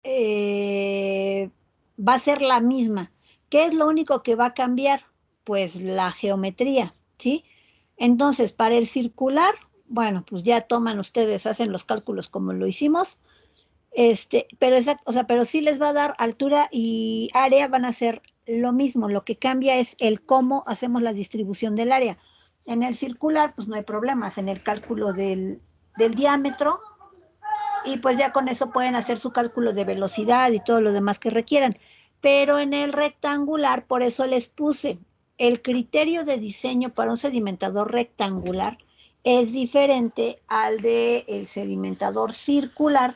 va a ser la misma. ¿Qué es lo único que va a cambiar? Pues la geometría, ¿sí? Entonces, para el circular, bueno, pues ya toman ustedes, hacen los cálculos como lo hicimos, pero sí les va a dar altura y área, van a ser lo mismo. Lo que cambia es el cómo hacemos la distribución del área. En el circular, pues no hay problemas en el cálculo del diámetro, y pues ya con eso pueden hacer su cálculo de velocidad y todo lo demás que requieran. Pero en el rectangular, por eso les puse el criterio de diseño para un sedimentador rectangular es diferente al de el sedimentador circular,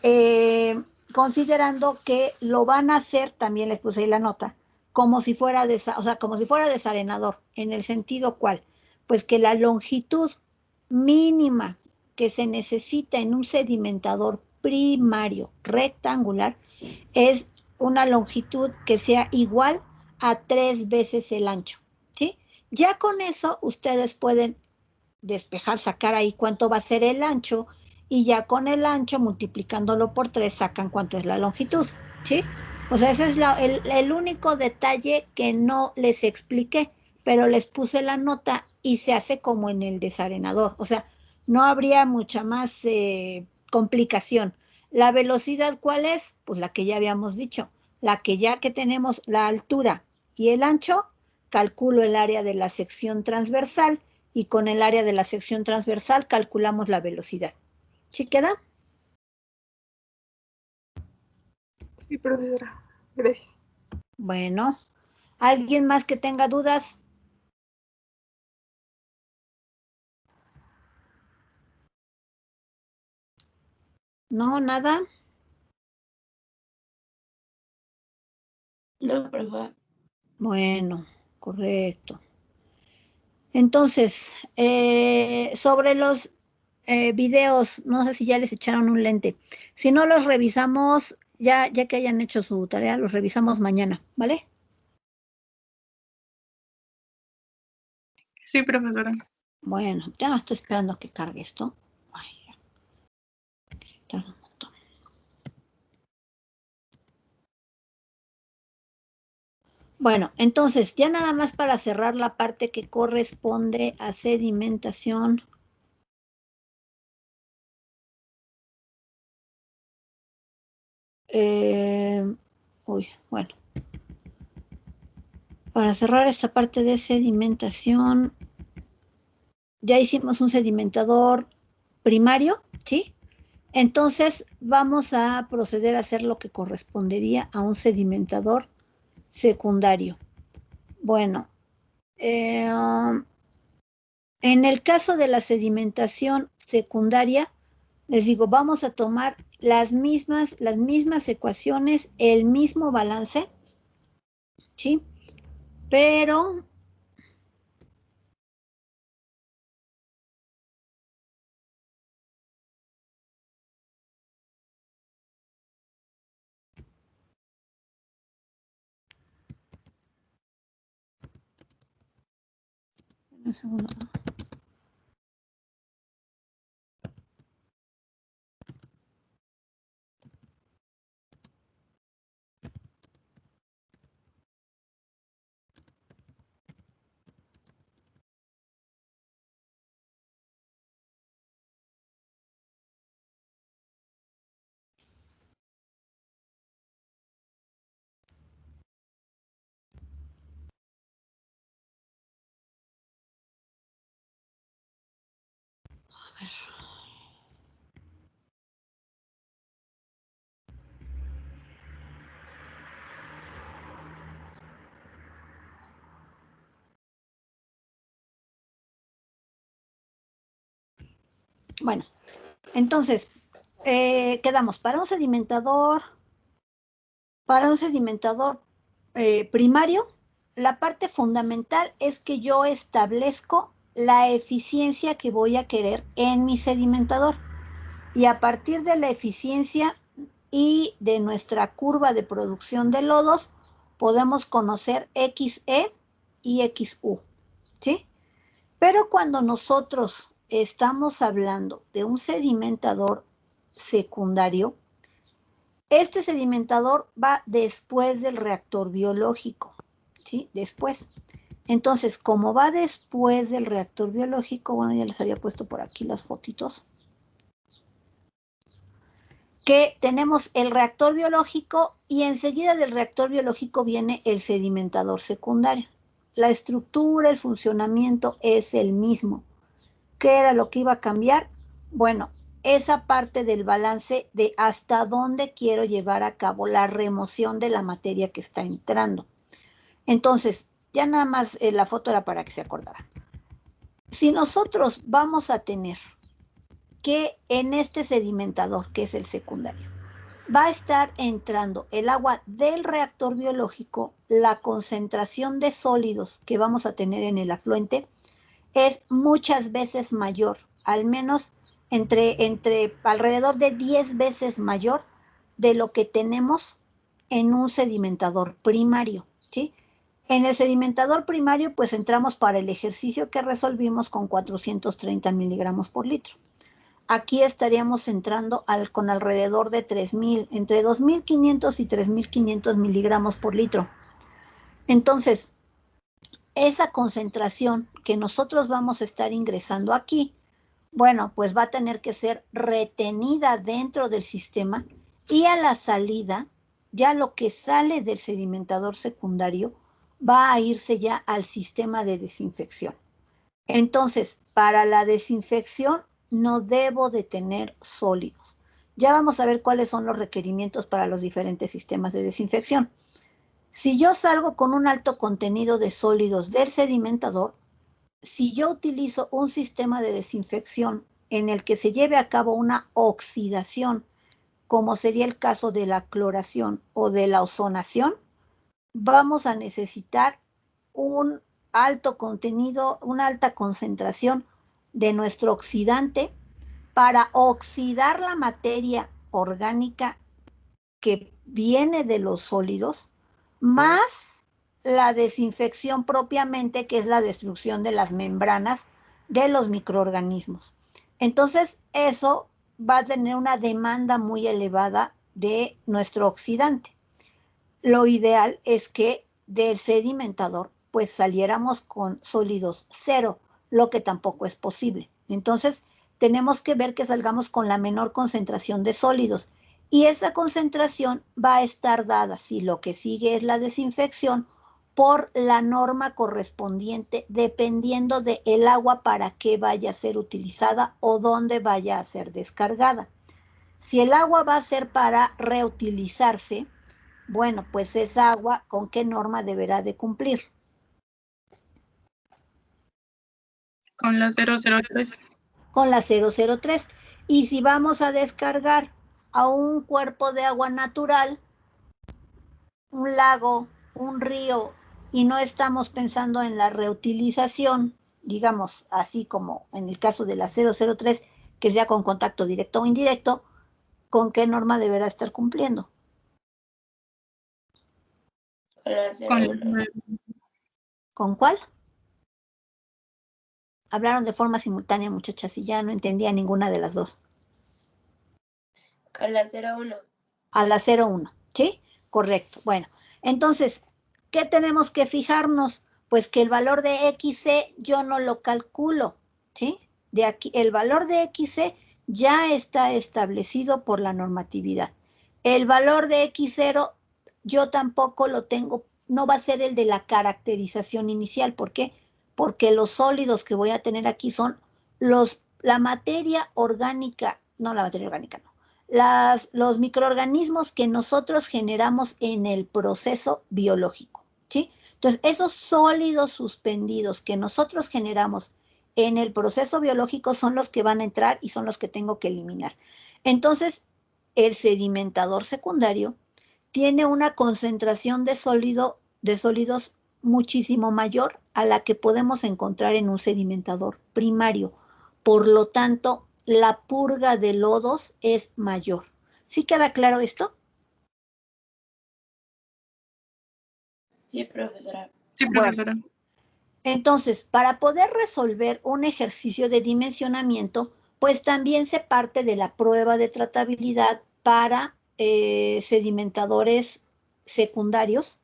eh, considerando que lo van a hacer, también les puse ahí la nota, como si fuera o sea, como si fuera desarenador, en el sentido cual, pues que la longitud mínima que se necesita en un sedimentador primario rectangular es una longitud que sea igual a 3 veces el ancho, ¿sí? Ya con eso ustedes pueden despejar, sacar ahí cuánto va a ser el ancho, y ya con el ancho multiplicándolo por 3 sacan cuánto es la longitud, ¿sí? O sea, ese es el único detalle que no les expliqué, pero les puse la nota y se hace como en el desarenador, o sea, no habría mucha más complicación. ¿La velocidad cuál es? Pues la que ya habíamos dicho, la que ya que tenemos la altura y el ancho, calculo el área de la sección transversal, y con el área de la sección transversal calculamos la velocidad. ¿Sí queda? Sí, profesora. Gracias. Bueno, ¿alguien más que tenga dudas? No, nada. No, profesora. Bueno, correcto. Entonces, sobre los videos, no sé si ya les echaron un lente. Si no los revisamos, ya que hayan hecho su tarea, los revisamos mañana, ¿vale? Sí, profesora. Bueno, ya estoy esperando que cargue esto. Ay, está un montón. Bueno, entonces, ya nada más para cerrar la parte que corresponde a sedimentación. Eh, bueno, para cerrar esta parte de sedimentación, ya hicimos un sedimentador primario, ¿sí? Entonces, vamos a proceder a hacer lo que correspondería a un sedimentador secundario. Bueno, en el caso de la sedimentación secundaria, les digo, vamos a tomar las mismas ecuaciones, el mismo balance, ¿sí? Pero un segundo. A ver. Bueno, entonces, quedamos para un sedimentador primario. La parte fundamental es que yo establezco la eficiencia que voy a querer en mi sedimentador. Y a partir de la eficiencia y de nuestra curva de producción de lodos, podemos conocer XE y XU, ¿sí? Pero cuando nosotros estamos hablando de un sedimentador secundario, Este sedimentador va después del reactor biológico, ¿sí? Después. Entonces, como va después del reactor biológico, bueno, ya les había puesto por aquí las fotitos, que tenemos el reactor biológico y enseguida del reactor biológico viene el sedimentador secundario. La estructura, el funcionamiento es el mismo. ¿Qué era lo que iba a cambiar? Bueno, esa parte del balance de hasta dónde quiero llevar a cabo la remoción de la materia que está entrando. Entonces, ya nada más la foto era para que se acordara. Si nosotros vamos a tener que en este sedimentador, que es el secundario, va a estar entrando el agua del reactor biológico, la concentración de sólidos que vamos a tener en el afluente es muchas veces mayor, al menos entre alrededor de 10 veces mayor de lo que tenemos en un sedimentador primario, ¿sí? En el sedimentador primario, pues entramos para el ejercicio que resolvimos con 430 miligramos por litro. Aquí estaríamos entrando con alrededor de 3.000, entre 2.500 y 3.500 miligramos por litro. Entonces, esa concentración que nosotros vamos a estar ingresando aquí, bueno, pues va a tener que ser retenida dentro del sistema y a la salida, ya lo que sale del sedimentador secundario va a irse ya al sistema de desinfección. Entonces, para la desinfección no debo de tener sólidos. Ya vamos a ver cuáles son los requerimientos para los diferentes sistemas de desinfección. Si yo salgo con un alto contenido de sólidos del sedimentador, si yo utilizo un sistema de desinfección en el que se lleve a cabo una oxidación, como sería el caso de la cloración o de la ozonación, vamos a necesitar un alto contenido, una alta concentración de nuestro oxidante para oxidar la materia orgánica que viene de los sólidos, más la desinfección propiamente, que es la destrucción de las membranas de los microorganismos. Entonces, eso va a tener una demanda muy elevada de nuestro oxidante. Lo ideal es que del sedimentador pues saliéramos con sólidos cero, lo que tampoco es posible. Entonces, tenemos que ver que salgamos con la menor concentración de sólidos. Y esa concentración va a estar dada, si lo que sigue es la desinfección, por la norma correspondiente, dependiendo del agua para qué vaya a ser utilizada o dónde vaya a ser descargada. Si el agua va a ser para reutilizarse, bueno, pues esa agua, ¿con qué norma deberá de cumplir? Con la 003. Con la 003. Y si vamos a descargar a un cuerpo de agua natural, un lago, un río, y no estamos pensando en la reutilización, digamos, así como en el caso de la 003, que sea con contacto directo o indirecto, ¿con qué norma deberá estar cumpliendo? ¿Con cuál? Hablaron de forma simultánea, muchachas, y ya no entendía ninguna de las dos. Con la 01. A la 01, ¿sí? Correcto. Bueno, entonces, ¿qué tenemos que fijarnos? Pues que el valor de XC yo no lo calculo, ¿sí? De aquí, el valor de XC ya está establecido por la normatividad. El valor de X0 yo tampoco lo tengo, no va a ser el de la caracterización inicial. ¿Por qué? Porque los sólidos que voy a tener aquí son la materia orgánica, no la materia orgánica, no. Los microorganismos que nosotros generamos en el proceso biológico, ¿sí? Entonces, esos sólidos suspendidos que nosotros generamos en el proceso biológico son los que van a entrar y son los que tengo que eliminar. Entonces, el sedimentador secundario tiene una concentración de sólidos muchísimo mayor a la que podemos encontrar en un sedimentador primario. Por lo tanto, la purga de lodos es mayor. ¿Sí queda claro esto? Sí, profesora. Sí, profesora. Bueno, entonces, para poder resolver un ejercicio de dimensionamiento, pues también se parte de la prueba de tratabilidad para sedimentadores secundarios.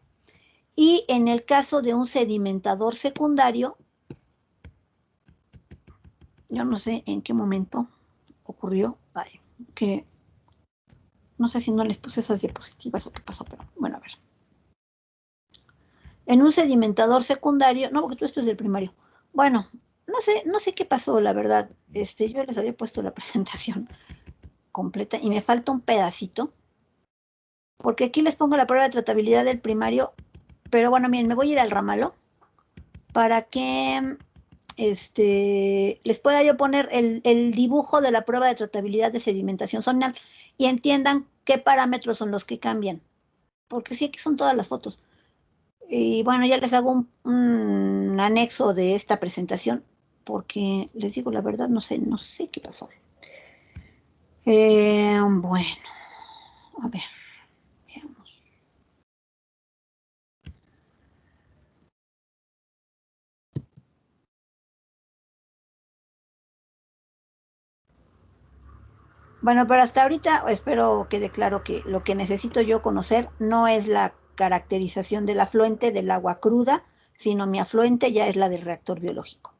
Y en el caso de un sedimentador secundario, yo no sé en qué momento ocurrió, que no sé si no les puse esas diapositivas o qué pasó, pero bueno, a ver. En un sedimentador secundario, no, porque todo esto es del primario. Bueno, no sé qué pasó, la verdad. Yo les había puesto la presentación completa y me falta un pedacito, porque aquí les pongo la prueba de tratabilidad del primario, pero bueno, miren, me voy a ir al ramalo para que les pueda yo poner el dibujo de la prueba de tratabilidad de sedimentación zonal y entiendan qué parámetros son los que cambian, porque sí, aquí son todas las fotos. Y bueno, ya les hago un anexo de esta presentación, porque les digo la verdad, no sé qué pasó. Bueno, a ver, veamos. Bueno, pero hasta ahorita espero quede claro que lo que necesito yo conocer no es la caracterización del afluente del agua cruda, sino mi afluente ya es la del reactor biológico.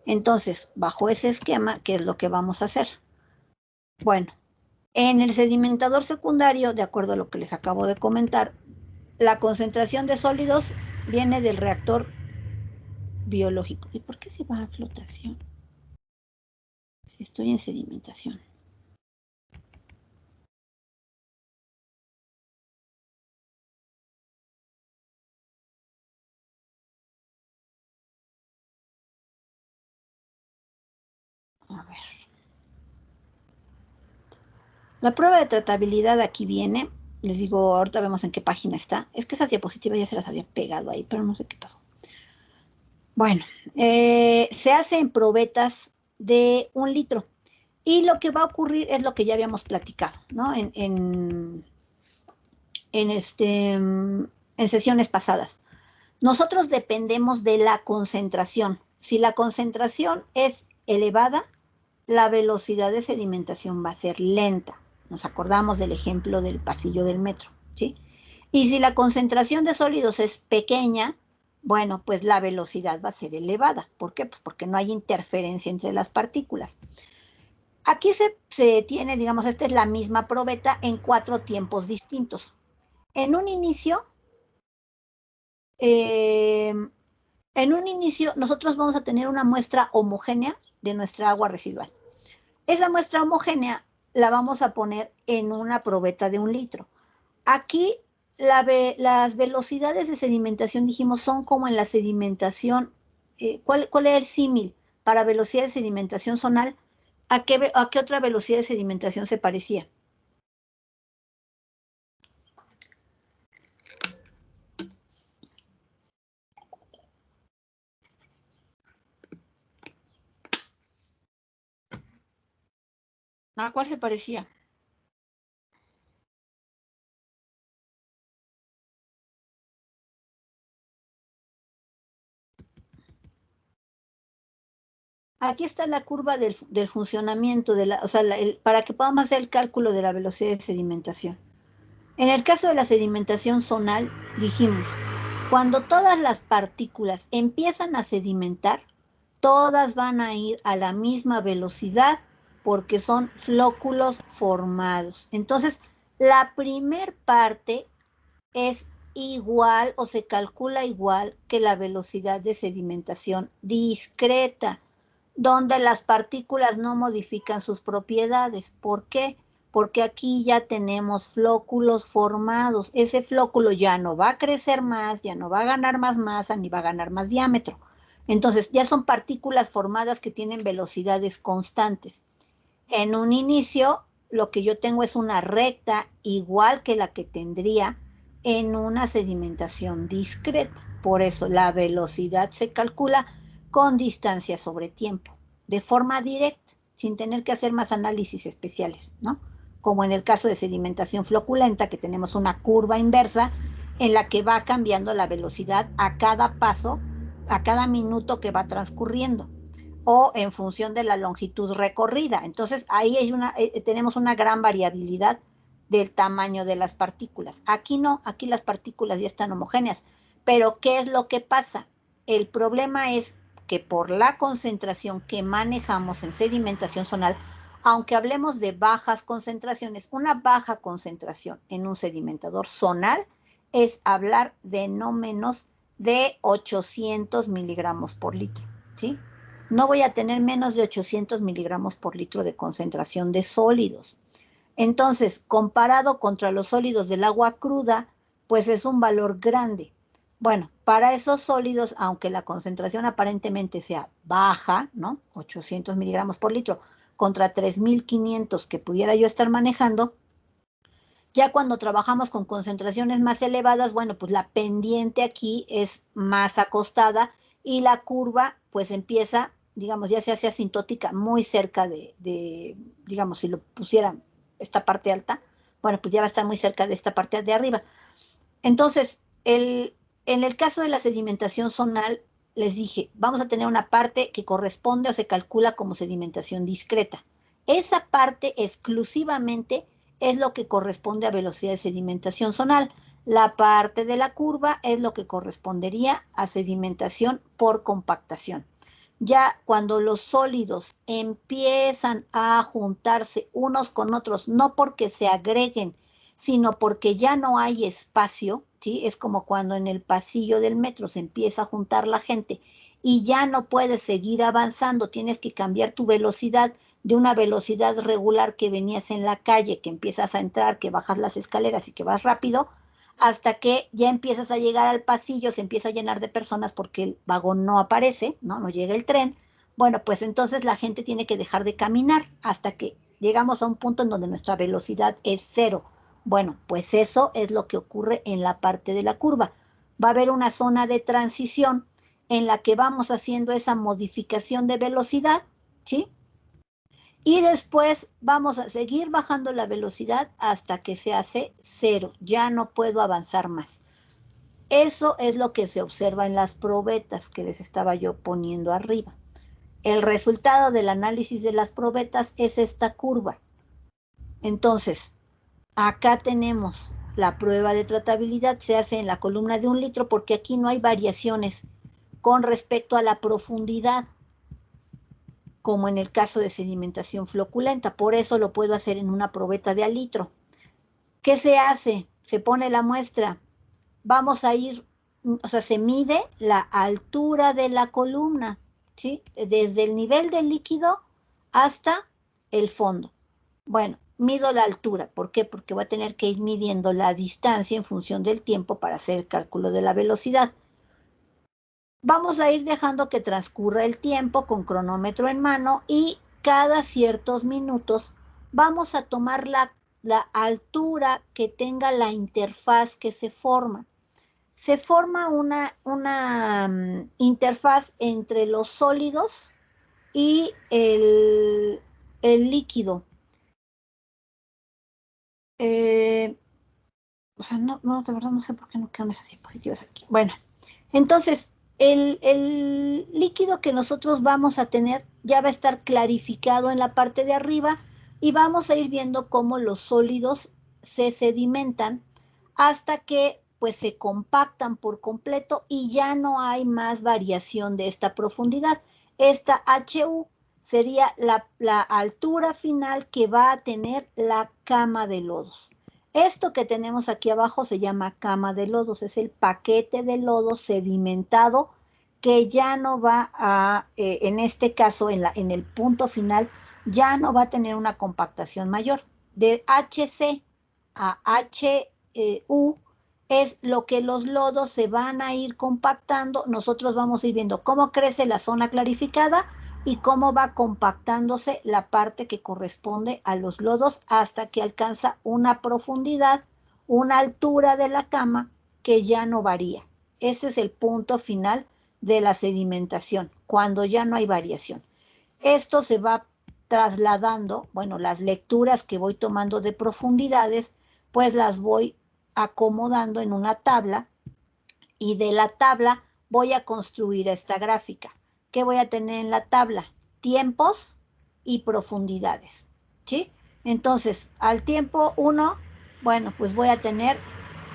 Entonces, bajo ese esquema, ¿qué es lo que vamos a hacer? Bueno, en el sedimentador secundario, de acuerdo a lo que les acabo de comentar, la concentración de sólidos viene del reactor biológico. ¿Y por qué se va a flotación? Si estoy en sedimentación. A ver. La prueba de tratabilidad aquí viene. Les digo, ahorita vemos en qué página está. Es que esas diapositivas ya se las había pegado ahí, pero no sé qué pasó. Bueno, se hace en probetas de 1 litro. Y lo que va a ocurrir es lo que ya habíamos platicado, ¿no? En sesiones pasadas. Nosotros dependemos de la concentración. Si la concentración es elevada, la velocidad de sedimentación va a ser lenta. Nos acordamos del ejemplo del pasillo del metro, ¿sí? Y si la concentración de sólidos es pequeña, bueno, pues la velocidad va a ser elevada. ¿Por qué? Pues porque no hay interferencia entre las partículas. Aquí se tiene, digamos, esta es la misma probeta en 4 tiempos distintos. En un inicio, nosotros vamos a tener una muestra homogénea de nuestra agua residual. Esa muestra homogénea la vamos a poner en una probeta de 1 litro. Aquí las velocidades de sedimentación, dijimos, son como en la sedimentación. ¿Cuál es el símil para velocidad de sedimentación zonal? ¿A qué otra velocidad de sedimentación se parecía? ¿A cuál se parecía? Aquí está la curva del funcionamiento, para que podamos hacer el cálculo de la velocidad de sedimentación. En el caso de la sedimentación zonal, dijimos, cuando todas las partículas empiezan a sedimentar, todas van a ir a la misma velocidad porque son flóculos formados. Entonces, la primer parte es igual o se calcula igual que la velocidad de sedimentación discreta, donde las partículas no modifican sus propiedades. ¿Por qué? Porque aquí ya tenemos flóculos formados. Ese flóculo ya no va a crecer más, ya no va a ganar más masa, ni va a ganar más diámetro. Entonces, ya son partículas formadas que tienen velocidades constantes. En un inicio, lo que yo tengo es una recta igual que la que tendría en una sedimentación discreta. Por eso, la velocidad se calcula con distancia sobre tiempo, de forma directa, sin tener que hacer más análisis especiales, ¿no? Como en el caso de sedimentación floculenta, que tenemos una curva inversa en la que va cambiando la velocidad a cada paso, a cada minuto que va transcurriendo, o en función de la longitud recorrida. Entonces, ahí hay tenemos una gran variabilidad del tamaño de las partículas. Aquí no, aquí las partículas ya están homogéneas. Pero ¿qué es lo que pasa? El problema es que por la concentración que manejamos en sedimentación zonal, aunque hablemos de bajas concentraciones, una baja concentración en un sedimentador zonal es hablar de no menos de 800 miligramos por litro, ¿sí? No voy a tener menos de 800 miligramos por litro de concentración de sólidos. Entonces, comparado contra los sólidos del agua cruda, pues es un valor grande. Bueno, para esos sólidos, aunque la concentración aparentemente sea baja, ¿no? 800 miligramos por litro contra 3.500 que pudiera yo estar manejando, ya cuando trabajamos con concentraciones más elevadas, bueno, pues la pendiente aquí es más acostada y la curva pues empieza, digamos, ya se hace asintótica muy cerca digamos, si lo pusiera esta parte alta, bueno, pues ya va a estar muy cerca de esta parte de arriba. Entonces, en el caso de la sedimentación zonal, les dije, vamos a tener una parte que corresponde o se calcula como sedimentación discreta. Esa parte exclusivamente es lo que corresponde a velocidad de sedimentación zonal. La parte de la curva es lo que correspondería a sedimentación por compactación. Ya cuando los sólidos empiezan a juntarse unos con otros, no porque se agreguen, sino porque ya no hay espacio, ¿sí? Es como cuando en el pasillo del metro se empieza a juntar la gente y ya no puedes seguir avanzando, tienes que cambiar tu velocidad de una velocidad regular que venías en la calle, que empiezas a entrar, que bajas las escaleras y que vas rápido, hasta que ya empiezas a llegar al pasillo, se empieza a llenar de personas porque el vagón no aparece, ¿no? No llega el tren. Bueno, pues entonces la gente tiene que dejar de caminar hasta que llegamos a un punto en donde nuestra velocidad es cero. Bueno, pues eso es lo que ocurre en la parte de la curva. Va a haber una zona de transición en la que vamos haciendo esa modificación de velocidad, ¿sí? Y después vamos a seguir bajando la velocidad hasta que se hace cero. Ya no puedo avanzar más. Eso es lo que se observa en las probetas que les estaba yo poniendo arriba. El resultado del análisis de las probetas es esta curva. Entonces, acá tenemos la prueba de tratabilidad, se hace en la columna de 1 litro porque aquí no hay variaciones con respecto a la profundidad, como en el caso de sedimentación floculenta. Por eso lo puedo hacer en una probeta de al litro. ¿Qué se hace? Se pone la muestra. Vamos a ir, o sea, se mide la altura de la columna, ¿sí? Desde el nivel del líquido hasta el fondo. Bueno, mido la altura. ¿Por qué? Porque voy a tener que ir midiendo la distancia en función del tiempo para hacer el cálculo de la velocidad. Vamos a ir dejando que transcurra el tiempo con cronómetro en mano y cada ciertos minutos vamos a tomar la altura que tenga la interfaz que se forma. Se forma una interfaz entre los sólidos y el líquido. O sea, no, de verdad no sé por qué no quedan esas diapositivas aquí. Bueno, entonces el líquido que nosotros vamos a tener ya va a estar clarificado en la parte de arriba y vamos a ir viendo cómo los sólidos se sedimentan hasta que pues se compactan por completo y ya no hay más variación de esta profundidad. Esta HU sería la altura final que va a tener la cama de lodos. Esto que tenemos aquí abajo se llama cama de lodos, es el paquete de lodo sedimentado que ya no va a, en este caso, en el punto final, ya no va a tener una compactación mayor. De HC a HU es lo que los lodos se van a ir compactando. Nosotros vamos a ir viendo cómo crece la zona clarificada y cómo va compactándose la parte que corresponde a los lodos hasta que alcanza una profundidad, una altura de la cama que ya no varía. Ese es el punto final de la sedimentación, cuando ya no hay variación. Esto se va trasladando, bueno, las lecturas que voy tomando de profundidades, pues las voy acomodando en una tabla y de la tabla voy a construir esta gráfica. ¿Qué voy a tener en la tabla? Tiempos y profundidades, ¿sí? Entonces, al tiempo 1 Bueno, pues voy a tener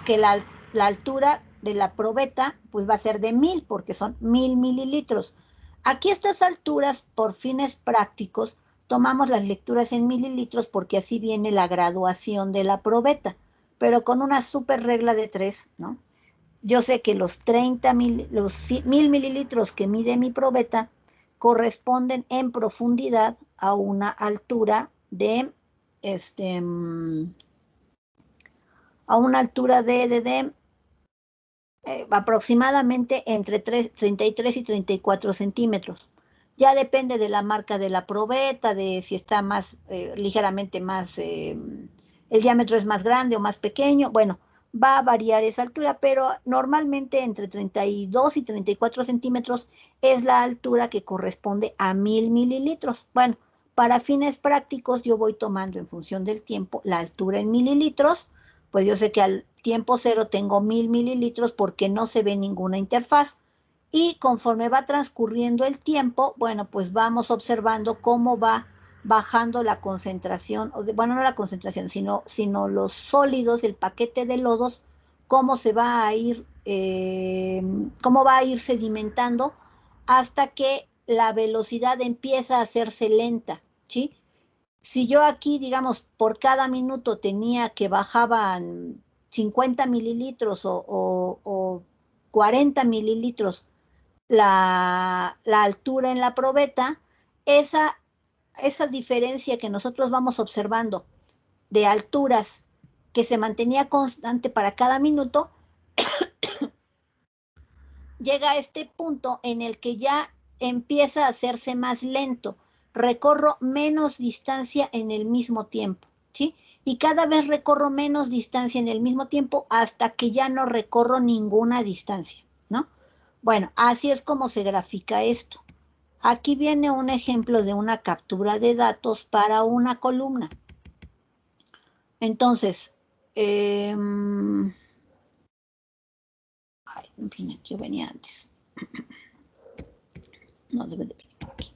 que la altura de la probeta pues va a ser de 1000 porque son 1000 mililitros. Aquí a estas alturas, por fines prácticos, tomamos las lecturas en mililitros porque así viene la graduación de la probeta, pero con una super regla de 3, ¿no? Yo sé que los 1000 mililitros que mide mi probeta corresponden en profundidad a una altura de aproximadamente entre 33 y 34 centímetros. Ya depende de la marca de la probeta, de si está más, ligeramente más, el diámetro es más grande o más pequeño. Bueno, va a variar esa altura, pero normalmente entre 32 y 34 centímetros es la altura que corresponde a 1000 mililitros. Bueno, para fines prácticos yo voy tomando en función del tiempo la altura en mililitros, pues yo sé que al tiempo cero tengo 1000 mililitros porque no se ve ninguna interfaz. Y conforme va transcurriendo el tiempo, bueno, pues vamos observando cómo va bajando la concentración, bueno, no la concentración, sino los sólidos, el paquete de lodos, cómo se va a ir, cómo va a ir sedimentando hasta que la velocidad empieza a hacerse lenta, ¿sí? Si yo aquí, digamos, por cada minuto tenía que bajaban 50 mililitros o 40 mililitros la altura en la probeta, esa diferencia que nosotros vamos observando de alturas que se mantenía constante para cada minuto, llega a este punto en el que ya empieza a hacerse más lento, recorro menos distancia en el mismo tiempo, ¿sí? Y cada vez recorro menos distancia en el mismo tiempo hasta que ya no recorro ninguna distancia, ¿no? Bueno, así es como se grafica esto. Aquí viene un ejemplo de una captura de datos para una columna. Entonces, en fin, yo venía antes. No debe de venir por aquí.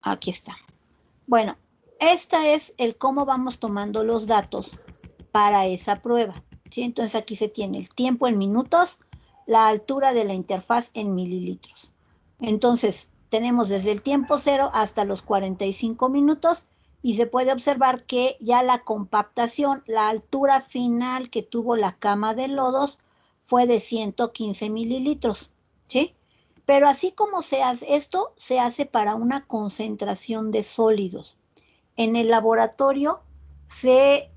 Aquí está. Bueno, esta es el cómo vamos tomando los datos para esa prueba, ¿sí? Entonces aquí se tiene el tiempo en minutos, la altura de la interfaz en mililitros. Entonces tenemos desde el tiempo cero hasta los 45 minutos y se puede observar que ya la compactación, la altura final que tuvo la cama de lodos fue de 115 mililitros, ¿sí? Pero así como se hace, esto se hace para una concentración de sólidos. En el laboratorio se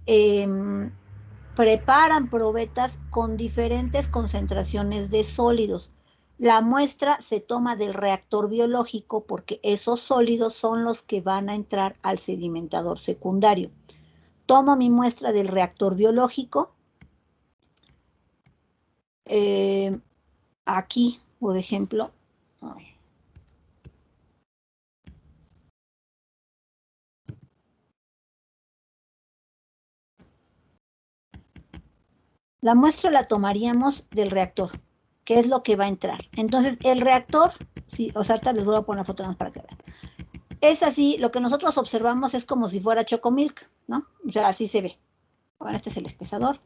preparan probetas con diferentes concentraciones de sólidos. La muestra se toma del reactor biológico porque esos sólidos son los que van a entrar al sedimentador secundario. Tomo mi muestra del reactor biológico. Aquí, por ejemplo, la muestra la tomaríamos del reactor, que es lo que va a entrar. Entonces, el reactor, sí, o sea, ahorita les voy a poner foto más para que vean. Es así, lo que nosotros observamos es como si fuera Chocomilk, ¿no? O sea, así se ve. Bueno, este es el espesador.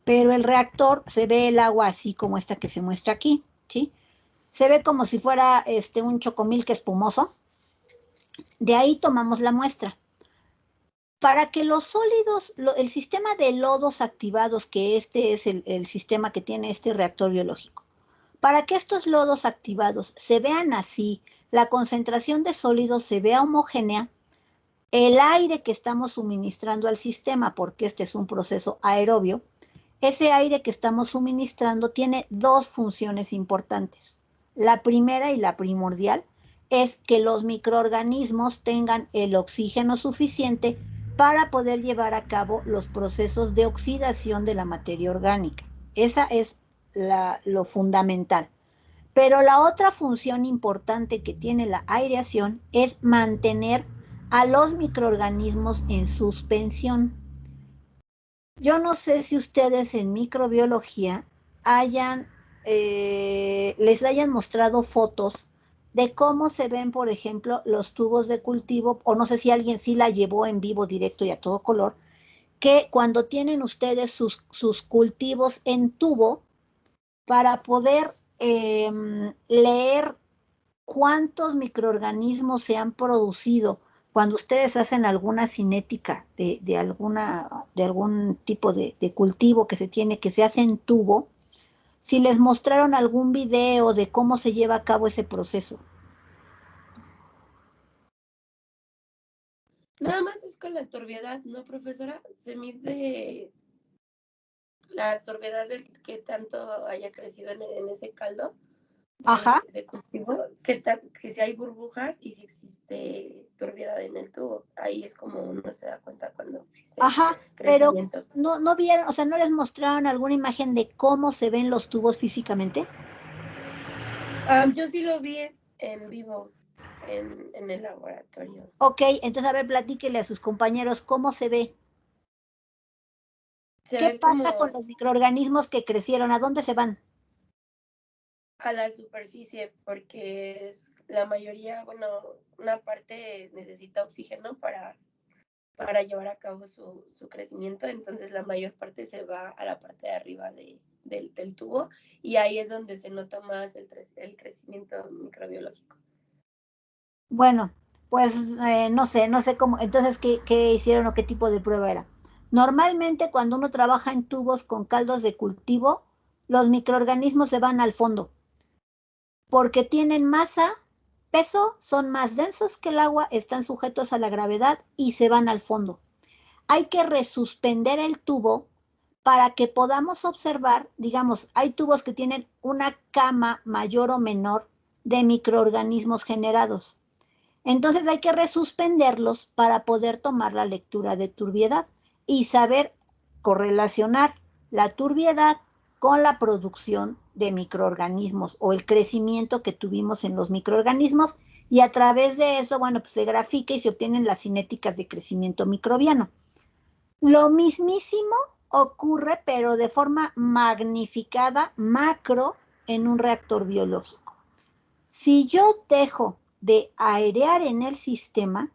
Pero el reactor se ve el agua así como esta que se muestra aquí, ¿sí? Se ve como si fuera un Chocomilk espumoso. De ahí tomamos la muestra. Para que los sólidos, el sistema de lodos activados, que este es el sistema que tiene este reactor biológico, para que estos lodos activados se vean así, la concentración de sólidos se vea homogénea, el aire que estamos suministrando al sistema, porque este es un proceso aerobio, ese aire que estamos suministrando tiene dos funciones importantes. La primera y la primordial es que los microorganismos tengan el oxígeno suficiente para poder llevar a cabo los procesos de oxidación de la materia orgánica. Esa es lo fundamental. Pero la otra función importante que tiene la aireación es mantener a los microorganismos en suspensión. Yo no sé si ustedes en microbiología les hayan mostrado fotos de cómo se ven, por ejemplo, los tubos de cultivo, o no sé si alguien sí la llevó en vivo, directo y a todo color, que cuando tienen ustedes sus cultivos en tubo, para poder leer cuántos microorganismos se han producido cuando ustedes hacen alguna cinética de algún tipo de cultivo que se hace en tubo, si les mostraron algún video de cómo se lleva a cabo ese proceso. Nada más es con la turbiedad, ¿no, profesora? Se mide la turbiedad del que tanto haya crecido en ese caldo Ajá, de cultivo, que si hay burbujas y si existe turbiedad en el tubo. Ahí es como uno se da cuenta cuando existe ajá, pero crecimiento. no vieron, o sea, no les mostraron alguna imagen de cómo se ven los tubos físicamente. Yo sí lo vi en vivo en el laboratorio. Ok, entonces a ver, platíquele a sus compañeros cómo se ve. Se ¿Qué ve pasa con como los microorganismos que crecieron? ¿A dónde se van? a la superficie porque es la mayoría, bueno, una parte necesita oxígeno para llevar a cabo su crecimiento, entonces la mayor parte se va a la parte de arriba del tubo y ahí es donde se nota más el crecimiento microbiológico. Bueno, pues no sé cómo, entonces, ¿qué hicieron o qué tipo de prueba era? Normalmente cuando uno trabaja en tubos con caldos de cultivo, los microorganismos se van al fondo, porque tienen masa, peso, son más densos que el agua, están sujetos a la gravedad y se van al fondo. Hay que resuspender el tubo para que podamos observar, digamos, hay tubos que tienen una cama mayor o menor de microorganismos generados. Entonces hay que resuspenderlos para poder tomar la lectura de turbiedad y saber correlacionar la turbiedad con la producción de microorganismos o el crecimiento que tuvimos en los microorganismos y a través de eso, bueno, pues se grafica y se obtienen las cinéticas de crecimiento microbiano. Lo mismísimo ocurre, pero de forma magnificada, macro, en un reactor biológico. Si yo dejo de airear en el sistema,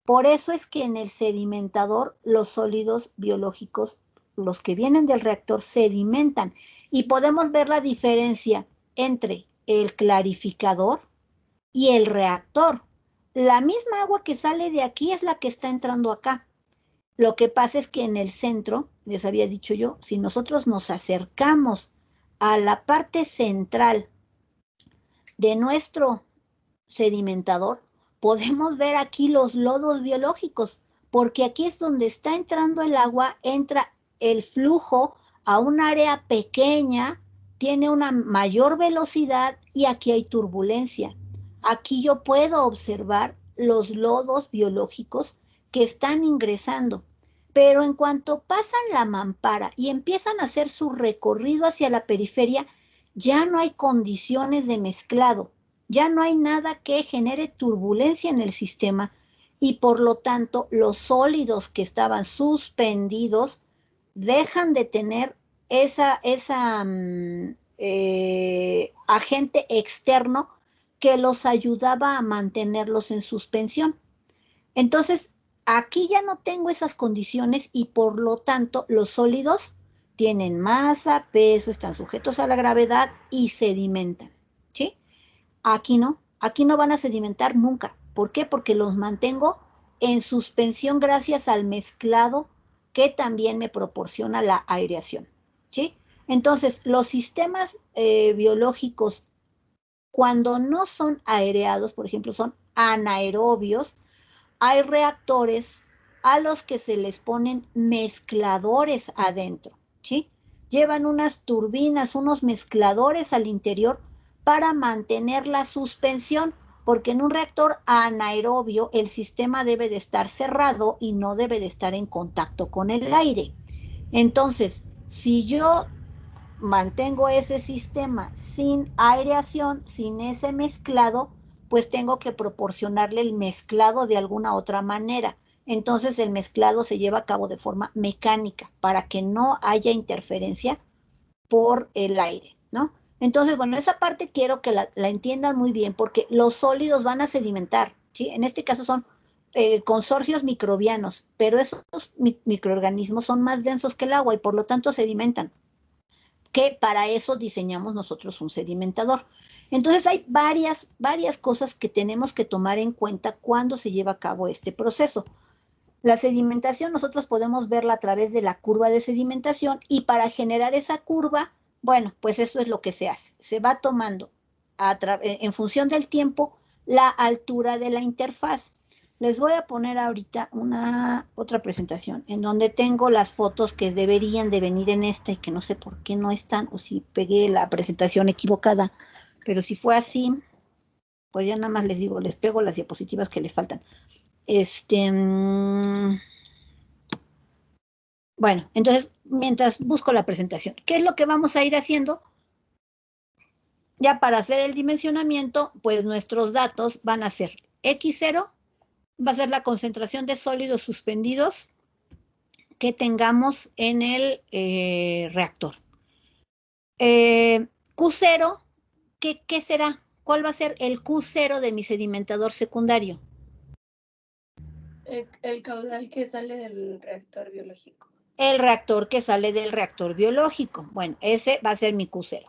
por eso es que en el sedimentador los sólidos biológicos, los que vienen del reactor, sedimentan y podemos ver la diferencia entre el clarificador y el reactor. La misma agua que sale de aquí es la que está entrando acá. Lo que pasa es que en el centro, les había dicho yo, si nosotros nos acercamos a la parte central de nuestro sedimentador, podemos ver aquí los lodos biológicos, porque aquí es donde está entrando el agua, entra el flujo a un área pequeña, tiene una mayor velocidad y aquí hay turbulencia. Aquí yo puedo observar los lodos biológicos que están ingresando. Pero en cuanto pasan la mampara y empiezan a hacer su recorrido hacia la periferia, ya no hay condiciones de mezclado, ya no hay nada que genere turbulencia en el sistema y por lo tanto los sólidos que estaban suspendidos dejan de tener agente externo que los ayudaba a mantenerlos en suspensión. Entonces, aquí ya no tengo esas condiciones y por lo tanto los sólidos tienen masa, peso, están sujetos a la gravedad y sedimentan, ¿sí? Aquí no van a sedimentar nunca. ¿Por qué? Porque los mantengo en suspensión gracias al mezclado que también me proporciona la aireación, ¿sí? Entonces, los sistemas biológicos, cuando no son aireados, por ejemplo, son anaerobios, hay reactores a los que se les ponen mezcladores adentro, ¿sí? Llevan unas turbinas, unos mezcladores al interior para mantener la suspensión, porque en un reactor anaerobio el sistema debe de estar cerrado y no debe de estar en contacto con el aire. Entonces, si yo mantengo ese sistema sin aireación, sin ese mezclado, pues tengo que proporcionarle el mezclado de alguna otra manera. Entonces el mezclado se lleva a cabo de forma mecánica para que no haya interferencia por el aire, ¿no? Entonces, bueno, esa parte quiero que la entiendan muy bien porque los sólidos van a sedimentar, ¿sí? En este caso son consorcios microbianos, pero esos microorganismos son más densos que el agua y por lo tanto sedimentan, que para eso diseñamos nosotros un sedimentador. Entonces hay varias cosas que tenemos que tomar en cuenta cuando se lleva a cabo este proceso. La sedimentación nosotros podemos verla a través de la curva de sedimentación y para generar esa curva, bueno, pues eso es lo que se hace. Se va tomando en función del tiempo la altura de la interfaz. Les voy a poner ahorita otra presentación en donde tengo las fotos que deberían de venir en esta y que no sé por qué no están o si pegué la presentación equivocada. Pero si fue así, pues ya nada más les digo, les pego las diapositivas que les faltan. Bueno, entonces, mientras busco la presentación, ¿qué es lo que vamos a ir haciendo? Ya para hacer el dimensionamiento, pues nuestros datos van a ser X0, va a ser la concentración de sólidos suspendidos que tengamos en el reactor. Q0, ¿qué será? ¿Cuál va a ser el Q0 de mi sedimentador secundario? El caudal que sale del reactor biológico. El reactor que sale del reactor biológico. Bueno, ese va a ser mi Q0.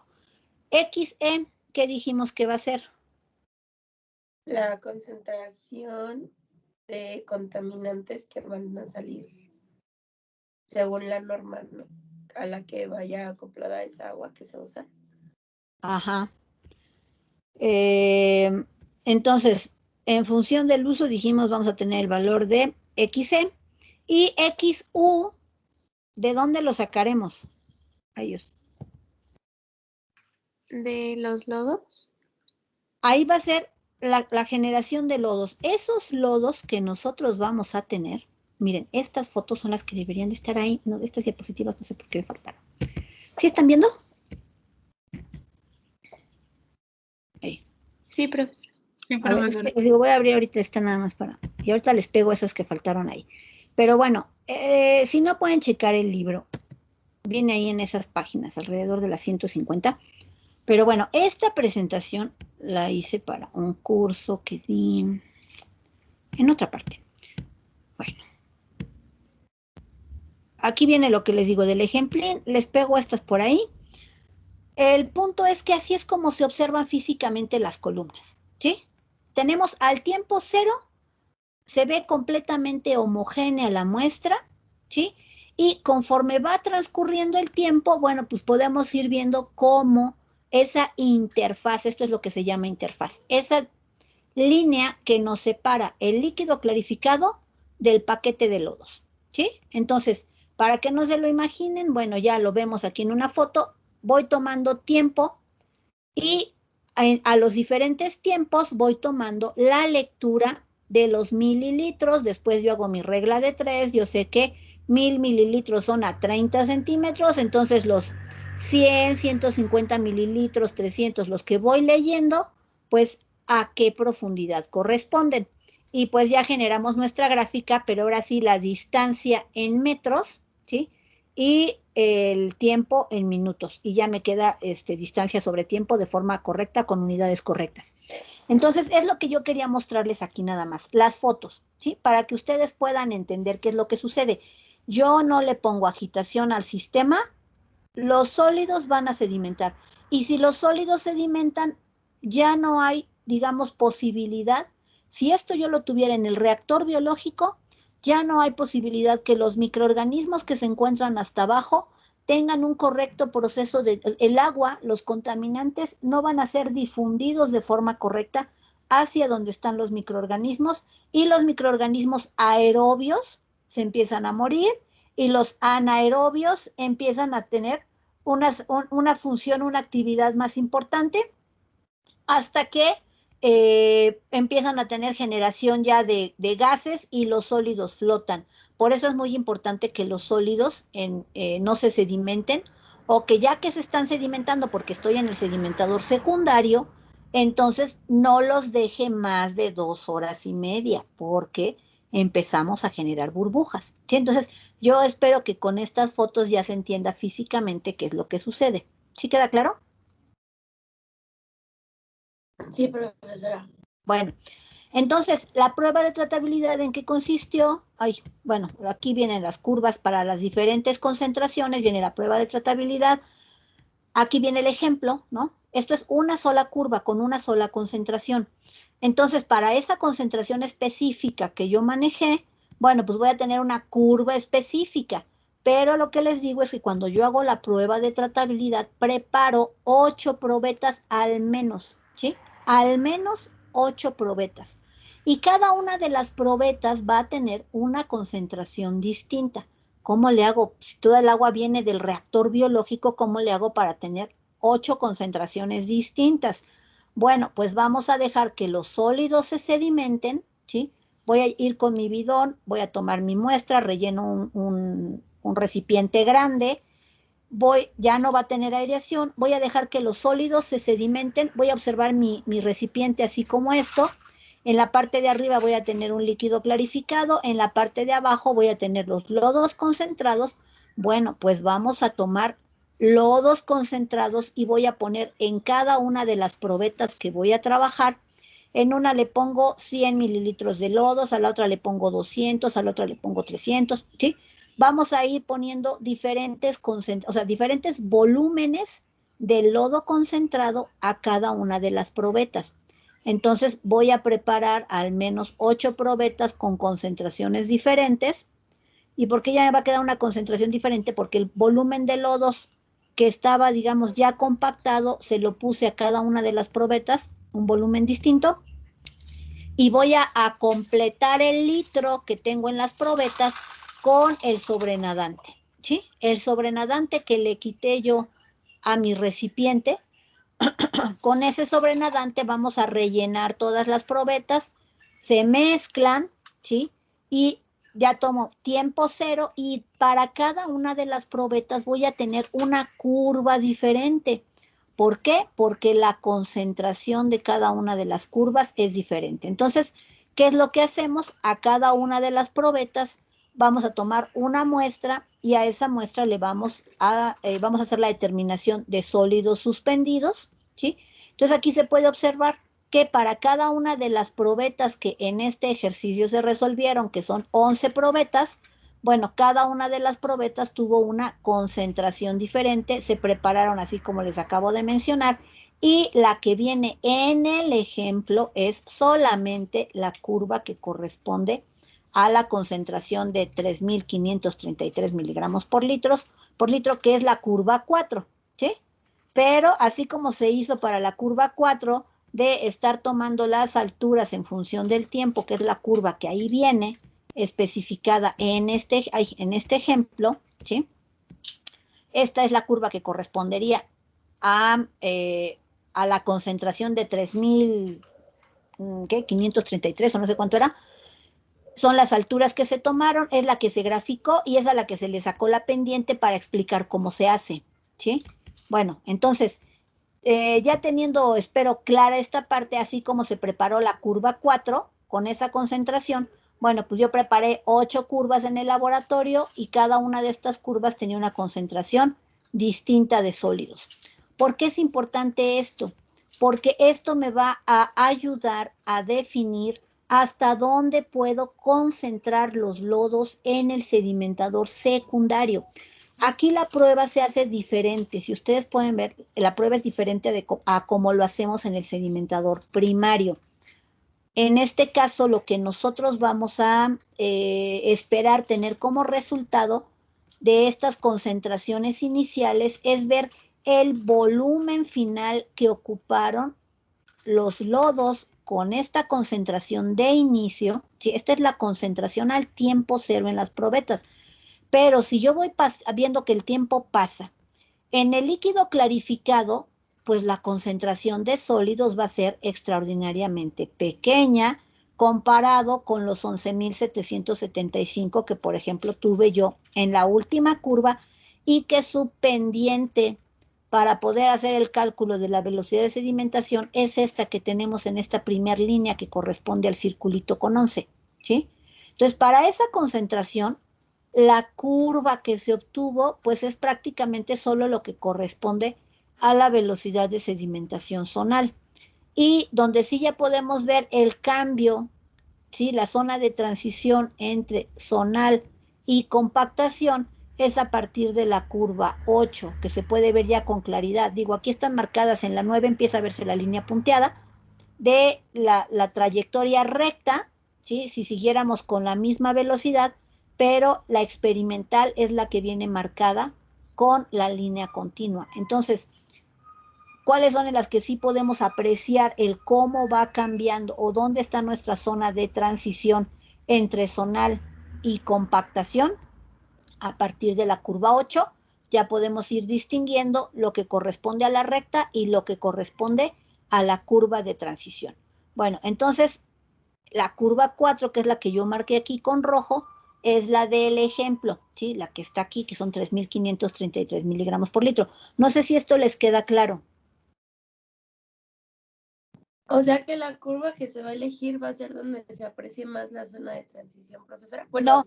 XE, ¿qué dijimos que va a ser? La concentración de contaminantes que van a salir según la norma, ¿no?, a la que vaya acoplada esa agua que se usa. Ajá. Entonces, en función del uso dijimos vamos a tener el valor de XE y XU, ¿de dónde lo sacaremos? ¿De los lodos? Ahí va a ser la generación de lodos. Esos lodos que nosotros vamos a tener, miren, estas fotos son las que deberían de estar ahí. No, estas diapositivas no sé por qué me faltaron. ¿Sí están viendo? Ahí. Sí, profesor. Sí, A ver, profesor. les digo, voy a abrir ahorita esta nada más para... Y ahorita les pego esas que faltaron ahí. Pero bueno, si no pueden checar el libro, viene ahí en esas páginas, alrededor de las 150. Pero bueno, esta presentación la hice para un curso que di en otra parte. Bueno. Aquí viene lo que les digo del ejemplín, les pego estas por ahí. El punto es que así es como se observan físicamente las columnas, ¿sí? Tenemos al tiempo cero, se ve completamente homogénea la muestra, ¿sí? Y conforme va transcurriendo el tiempo, bueno, pues podemos ir viendo cómo esa interfaz, esto es lo que se llama interfaz, esa línea que nos separa el líquido clarificado del paquete de lodos, ¿sí? Entonces, para que no se lo imaginen, bueno, ya lo vemos aquí en una foto, voy tomando tiempo y a los diferentes tiempos voy tomando la lectura de los mililitros, después yo hago mi regla de 3, yo sé que 1000 mililitros son a 30 centímetros, entonces los 100, 150 mililitros, 300, los que voy leyendo, pues a qué profundidad corresponden. Y pues ya generamos nuestra gráfica, pero ahora sí la distancia en metros, ¿sí? Y el tiempo en minutos. Y ya me queda distancia sobre tiempo de forma correcta con unidades correctas. Entonces, es lo que yo quería mostrarles aquí nada más, las fotos, ¿sí? Para que ustedes puedan entender qué es lo que sucede. Yo no le pongo agitación al sistema, los sólidos van a sedimentar. Y si los sólidos sedimentan, ya no hay, digamos, posibilidad. Si esto yo lo tuviera en el reactor biológico, ya no hay posibilidad que los microorganismos que se encuentran hasta abajo tengan un correcto proceso de el agua, los contaminantes no van a ser difundidos de forma correcta hacia donde están los microorganismos y los microorganismos aerobios se empiezan a morir y los anaerobios empiezan a tener una función, una actividad más importante hasta que empiezan a tener generación ya de gases y los sólidos flotan. Por eso es muy importante que los sólidos no se sedimenten o que ya que se están sedimentando porque estoy en el sedimentador secundario, entonces no los deje más de 2 horas y media porque empezamos a generar burbujas, ¿sí? Entonces yo espero que con estas fotos ya se entienda físicamente qué es lo que sucede. ¿Sí queda claro? Sí, profesora. Bueno, entonces, ¿la prueba de tratabilidad en qué consistió? Ay, bueno, aquí vienen las curvas para las diferentes concentraciones, viene la prueba de tratabilidad. Aquí viene el ejemplo, ¿no? Esto es una sola curva con una sola concentración. Entonces, para esa concentración específica que yo manejé, bueno, pues voy a tener una curva específica. Pero lo que les digo es que cuando yo hago la prueba de tratabilidad, preparo 8 probetas al menos, ¿sí? Al menos 8 probetas. Y cada una de las probetas va a tener una concentración distinta. ¿Cómo le hago? Si toda el agua viene del reactor biológico, ¿cómo le hago para tener 8 concentraciones distintas? Bueno, pues vamos a dejar que los sólidos se sedimenten, ¿sí? Voy a ir con mi bidón, voy a tomar mi muestra, relleno un recipiente grande, ya no va a tener aireación, voy a dejar que los sólidos se sedimenten, voy a observar mi recipiente así como esto. En la parte de arriba voy a tener un líquido clarificado, en la parte de abajo voy a tener los lodos concentrados. Bueno, pues vamos a tomar lodos concentrados y voy a poner en cada una de las probetas que voy a trabajar. En una le pongo 100 mililitros de lodos, a la otra le pongo 200, a la otra le pongo 300, ¿sí? Vamos a ir poniendo diferentes volúmenes de lodo concentrado a cada una de las probetas. Entonces voy a preparar al menos 8 probetas con concentraciones diferentes. ¿Y por qué ya me va a quedar una concentración diferente? Porque el volumen de lodos que estaba, digamos, ya compactado, se lo puse a cada una de las probetas, un volumen distinto, y voy a completar el litro que tengo en las probetas con el sobrenadante, ¿sí? El sobrenadante que le quité yo a mi recipiente, con ese sobrenadante vamos a rellenar todas las probetas, se mezclan, ¿sí? Y ya tomo tiempo cero y para cada una de las probetas voy a tener una curva diferente. ¿Por qué? Porque la concentración de cada una de las curvas es diferente. Entonces, ¿qué es lo que hacemos? A cada una de las probetas vamos a tomar una muestra y a esa muestra le vamos a hacer la determinación de sólidos suspendidos, ¿sí? Entonces aquí se puede observar que para cada una de las probetas que en este ejercicio se resolvieron, que son 11 probetas, bueno, cada una de las probetas tuvo una concentración diferente, se prepararon así como les acabo de mencionar, y la que viene en el ejemplo es solamente la curva que corresponde a la concentración de 3.533 miligramos por litro, que es la curva 4, ¿sí? Pero así como se hizo para la curva 4, de estar tomando las alturas en función del tiempo, que es la curva que ahí viene, especificada en este ejemplo, ¿sí? Esta es la curva que correspondería a la concentración de 3.533 o no sé cuánto era. Son las alturas que se tomaron, es la que se graficó y es a la que se le sacó la pendiente para explicar cómo se hace, ¿sí? Bueno, entonces, ya teniendo, espero, clara esta parte, así como se preparó la curva 4 con esa concentración, bueno, pues yo preparé 8 curvas en el laboratorio y cada una de estas curvas tenía una concentración distinta de sólidos. ¿Por qué es importante esto? Porque esto me va a ayudar a definir hasta dónde puedo concentrar los lodos en el sedimentador secundario. Aquí la prueba se hace diferente. Si ustedes pueden ver, la prueba es diferente a como lo hacemos en el sedimentador primario. En este caso, lo que nosotros vamos a esperar tener como resultado de estas concentraciones iniciales es ver el volumen final que ocuparon los lodos con esta concentración de inicio. ¿Sí? Esta es la concentración al tiempo cero en las probetas. Pero si yo voy viendo que el tiempo pasa, en el líquido clarificado, pues la concentración de sólidos va a ser extraordinariamente pequeña comparado con los 11.775 que, por ejemplo, tuve yo en la última curva y que su pendiente para poder hacer el cálculo de la velocidad de sedimentación es esta que tenemos en esta primera línea que corresponde al circulito con 11, ¿sí? Entonces, para esa concentración, la curva que se obtuvo, pues es prácticamente solo lo que corresponde a la velocidad de sedimentación zonal. y donde sí ya podemos ver el cambio, ¿sí? La zona de transición entre zonal y compactación es a partir de la curva 8, que se puede ver ya con claridad. Digo, aquí están marcadas, en la 9 empieza a verse la línea punteada de la trayectoria recta, ¿sí? Si siguiéramos con la misma velocidad, pero la experimental es la que viene marcada con la línea continua. Entonces, ¿cuáles son en las que sí podemos apreciar el cómo va cambiando o dónde está nuestra zona de transición entre zonal y compactación? A partir de la curva 8 ya podemos ir distinguiendo lo que corresponde a la recta y lo que corresponde a la curva de transición. Bueno, entonces la curva 4, que es la que yo marqué aquí con rojo, es la del ejemplo, ¿sí? La que está aquí, que son 3.533 miligramos por litro. No sé si esto les queda claro. O sea que la curva que se va a elegir va a ser donde se aprecie más la zona de transición, profesora. Bueno,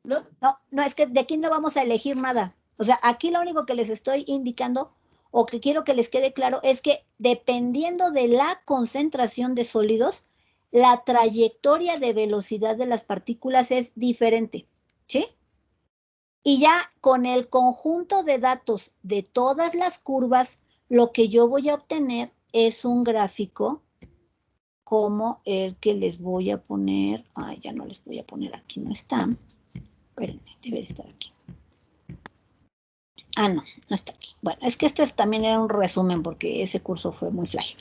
No, ¿no? no, es que de aquí no vamos a elegir nada. O sea, aquí lo único que les estoy indicando o que quiero que les quede claro es que dependiendo de la concentración de sólidos, la trayectoria de velocidad de las partículas es diferente, ¿sí? Y ya con el conjunto de datos de todas las curvas, lo que yo voy a obtener es un gráfico como el que les voy a poner. Ay, ya no les voy a poner aquí, no está. Espérenme, debe de estar aquí. Ah, no, no está aquí. Bueno, es que este también era un resumen porque ese curso fue muy flash.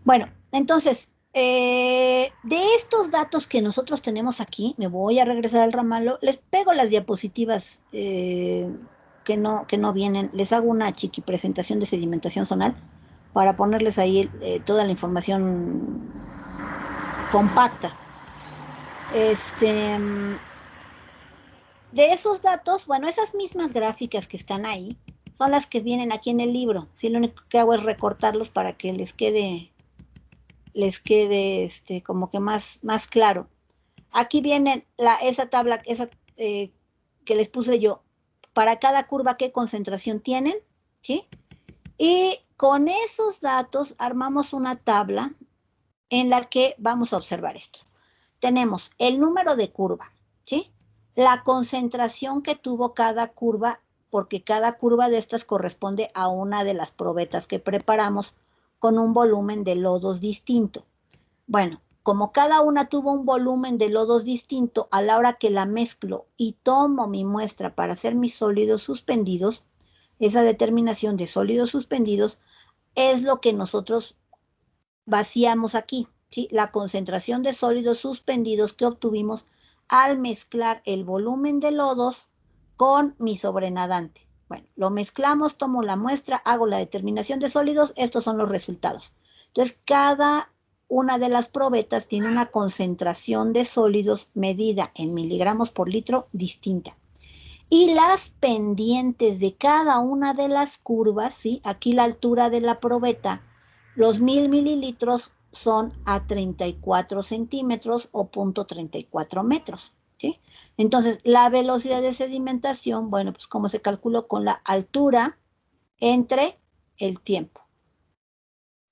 Bueno, entonces, de estos datos que nosotros tenemos aquí, me voy a regresar al ramalo, les pego las diapositivas que no vienen, les hago una chiqui presentación de sedimentación zonal para ponerles ahí toda la información compacta. De esos datos, bueno, esas mismas gráficas que están ahí son las que vienen aquí en el libro. Sí, lo único que hago es recortarlos para que les quede como que más claro. Aquí vienen esa tabla, que les puse yo, para cada curva qué concentración tienen, ¿sí? Y con esos datos armamos una tabla en la que vamos a observar esto. Tenemos el número de curva, ¿sí? La concentración que tuvo cada curva, porque cada curva de estas corresponde a una de las probetas que preparamos con un volumen de lodos distinto. Bueno, como cada una tuvo un volumen de lodos distinto, a la hora que la mezclo y tomo mi muestra para hacer mis sólidos suspendidos, esa determinación de sólidos suspendidos es lo que nosotros vaciamos aquí, ¿sí? La concentración de sólidos suspendidos que obtuvimos al mezclar el volumen de lodos con mi sobrenadante. Bueno, lo mezclamos, tomo la muestra, hago la determinación de sólidos, estos son los resultados. Entonces, cada una de las probetas tiene una concentración de sólidos medida en miligramos por litro distinta. Y las pendientes de cada una de las curvas, ¿sí? Aquí la altura de la probeta, los 1000 mililitros son a 34 centímetros o 0.34 metros, ¿sí? Entonces, la velocidad de sedimentación, bueno, pues como se calculó con la altura entre el tiempo.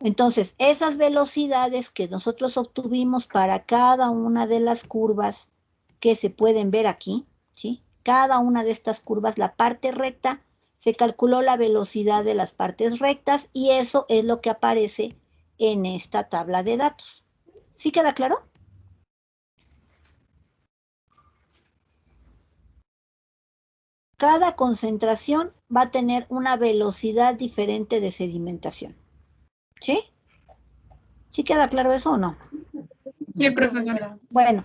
Entonces, esas velocidades que nosotros obtuvimos para cada una de las curvas que se pueden ver aquí, ¿sí? Cada una de estas curvas, la parte recta, se calculó la velocidad de las partes rectas y eso es lo que aparece en esta tabla de datos. ¿Sí queda claro? Cada concentración va a tener una velocidad diferente de sedimentación. ¿Sí? ¿Sí queda claro eso o no? Sí, profesora. Bueno,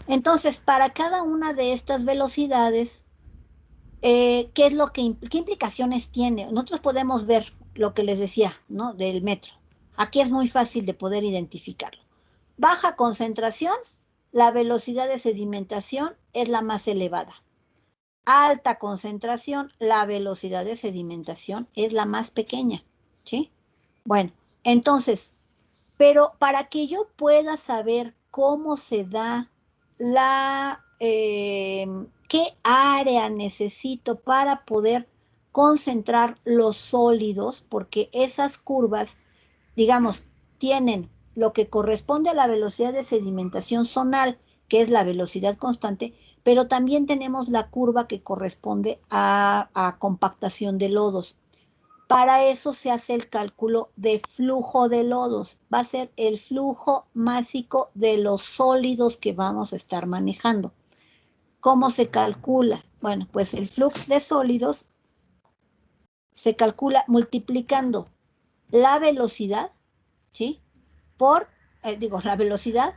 entonces para cada una de estas velocidades, ¿qué implicaciones tiene? Nosotros podemos ver lo que les decía, ¿no? Del metro. Aquí es muy fácil de poder identificarlo. Baja concentración, la velocidad de sedimentación es la más elevada. Alta concentración, la velocidad de sedimentación es la más pequeña, ¿sí? Bueno, entonces, pero para que yo pueda saber cómo se da qué área necesito para poder concentrar los sólidos, porque esas curvas, digamos, tienen lo que corresponde a la velocidad de sedimentación zonal, que es la velocidad constante, pero también tenemos la curva que corresponde a compactación de lodos. Para eso se hace el cálculo de flujo de lodos. Va a ser el flujo másico de los sólidos que vamos a estar manejando. ¿Cómo se calcula? Bueno, pues el flujo de sólidos se calcula multiplicando la velocidad, ¿sí? La velocidad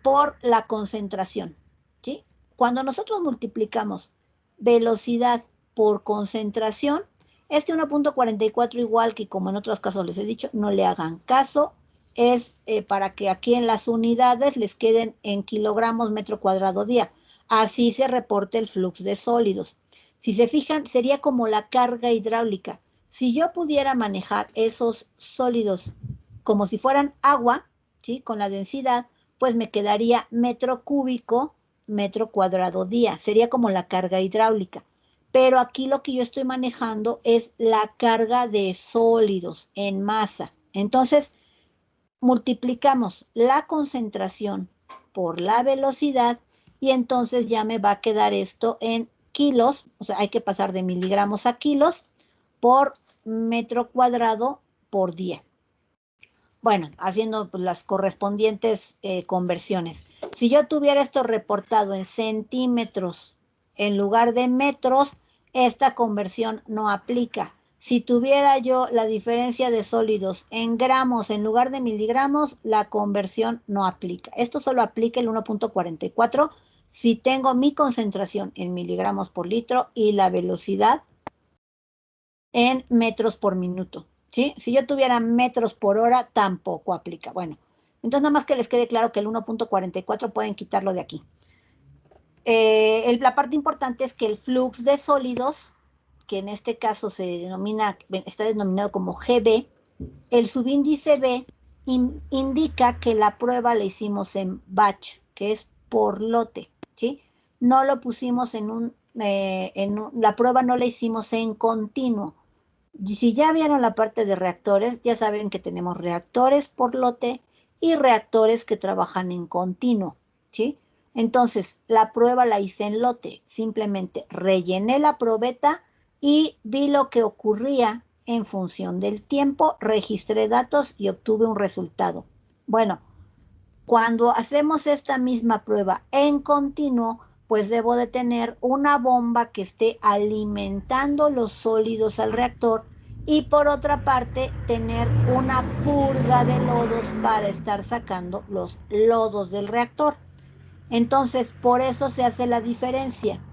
por la concentración, ¿sí? Cuando nosotros multiplicamos velocidad por concentración, 1.44 igual que como en otros casos les he dicho, no le hagan caso, es para que aquí en las unidades les queden en kilogramos metro cuadrado día. Así se reporta el flujo de sólidos. Si se fijan, sería como la carga hidráulica. Si yo pudiera manejar esos sólidos como si fueran agua, ¿sí? Con la densidad, pues me quedaría metro cúbico, metro cuadrado día. Sería como la carga hidráulica. Pero aquí lo que yo estoy manejando es la carga de sólidos en masa. Entonces, multiplicamos la concentración por la velocidad y entonces ya me va a quedar esto en kilos, o sea, hay que pasar de miligramos a kilos por metro cuadrado por día. Bueno, haciendo pues, las correspondientes conversiones. Si yo tuviera esto reportado en centímetros en lugar de metros, esta conversión no aplica. Si tuviera yo la diferencia de sólidos en gramos en lugar de miligramos, la conversión no aplica. Esto solo aplica el 1.44 si tengo mi concentración en miligramos por litro y la velocidad en metros por minuto. ¿Sí? Si yo tuviera metros por hora, tampoco aplica. Bueno, entonces nada más que les quede claro que el 1.44 pueden quitarlo de aquí. La parte importante es que el flux de sólidos, que en este caso está denominado como GB, el subíndice B indica que la prueba la hicimos en batch, que es por lote, ¿sí? No lo pusimos la prueba no la hicimos en continuo. Si ya vieron la parte de reactores, ya saben que tenemos reactores por lote y reactores que trabajan en continuo, ¿sí? Entonces, la prueba la hice en lote. Simplemente rellené la probeta y vi lo que ocurría en función del tiempo, registré datos y obtuve un resultado. Bueno, cuando hacemos esta misma prueba en continuo, pues debo de tener una bomba que esté alimentando los sólidos al reactor y por otra parte tener una purga de lodos para estar sacando los lodos del reactor. Entonces, por eso se hace la diferencia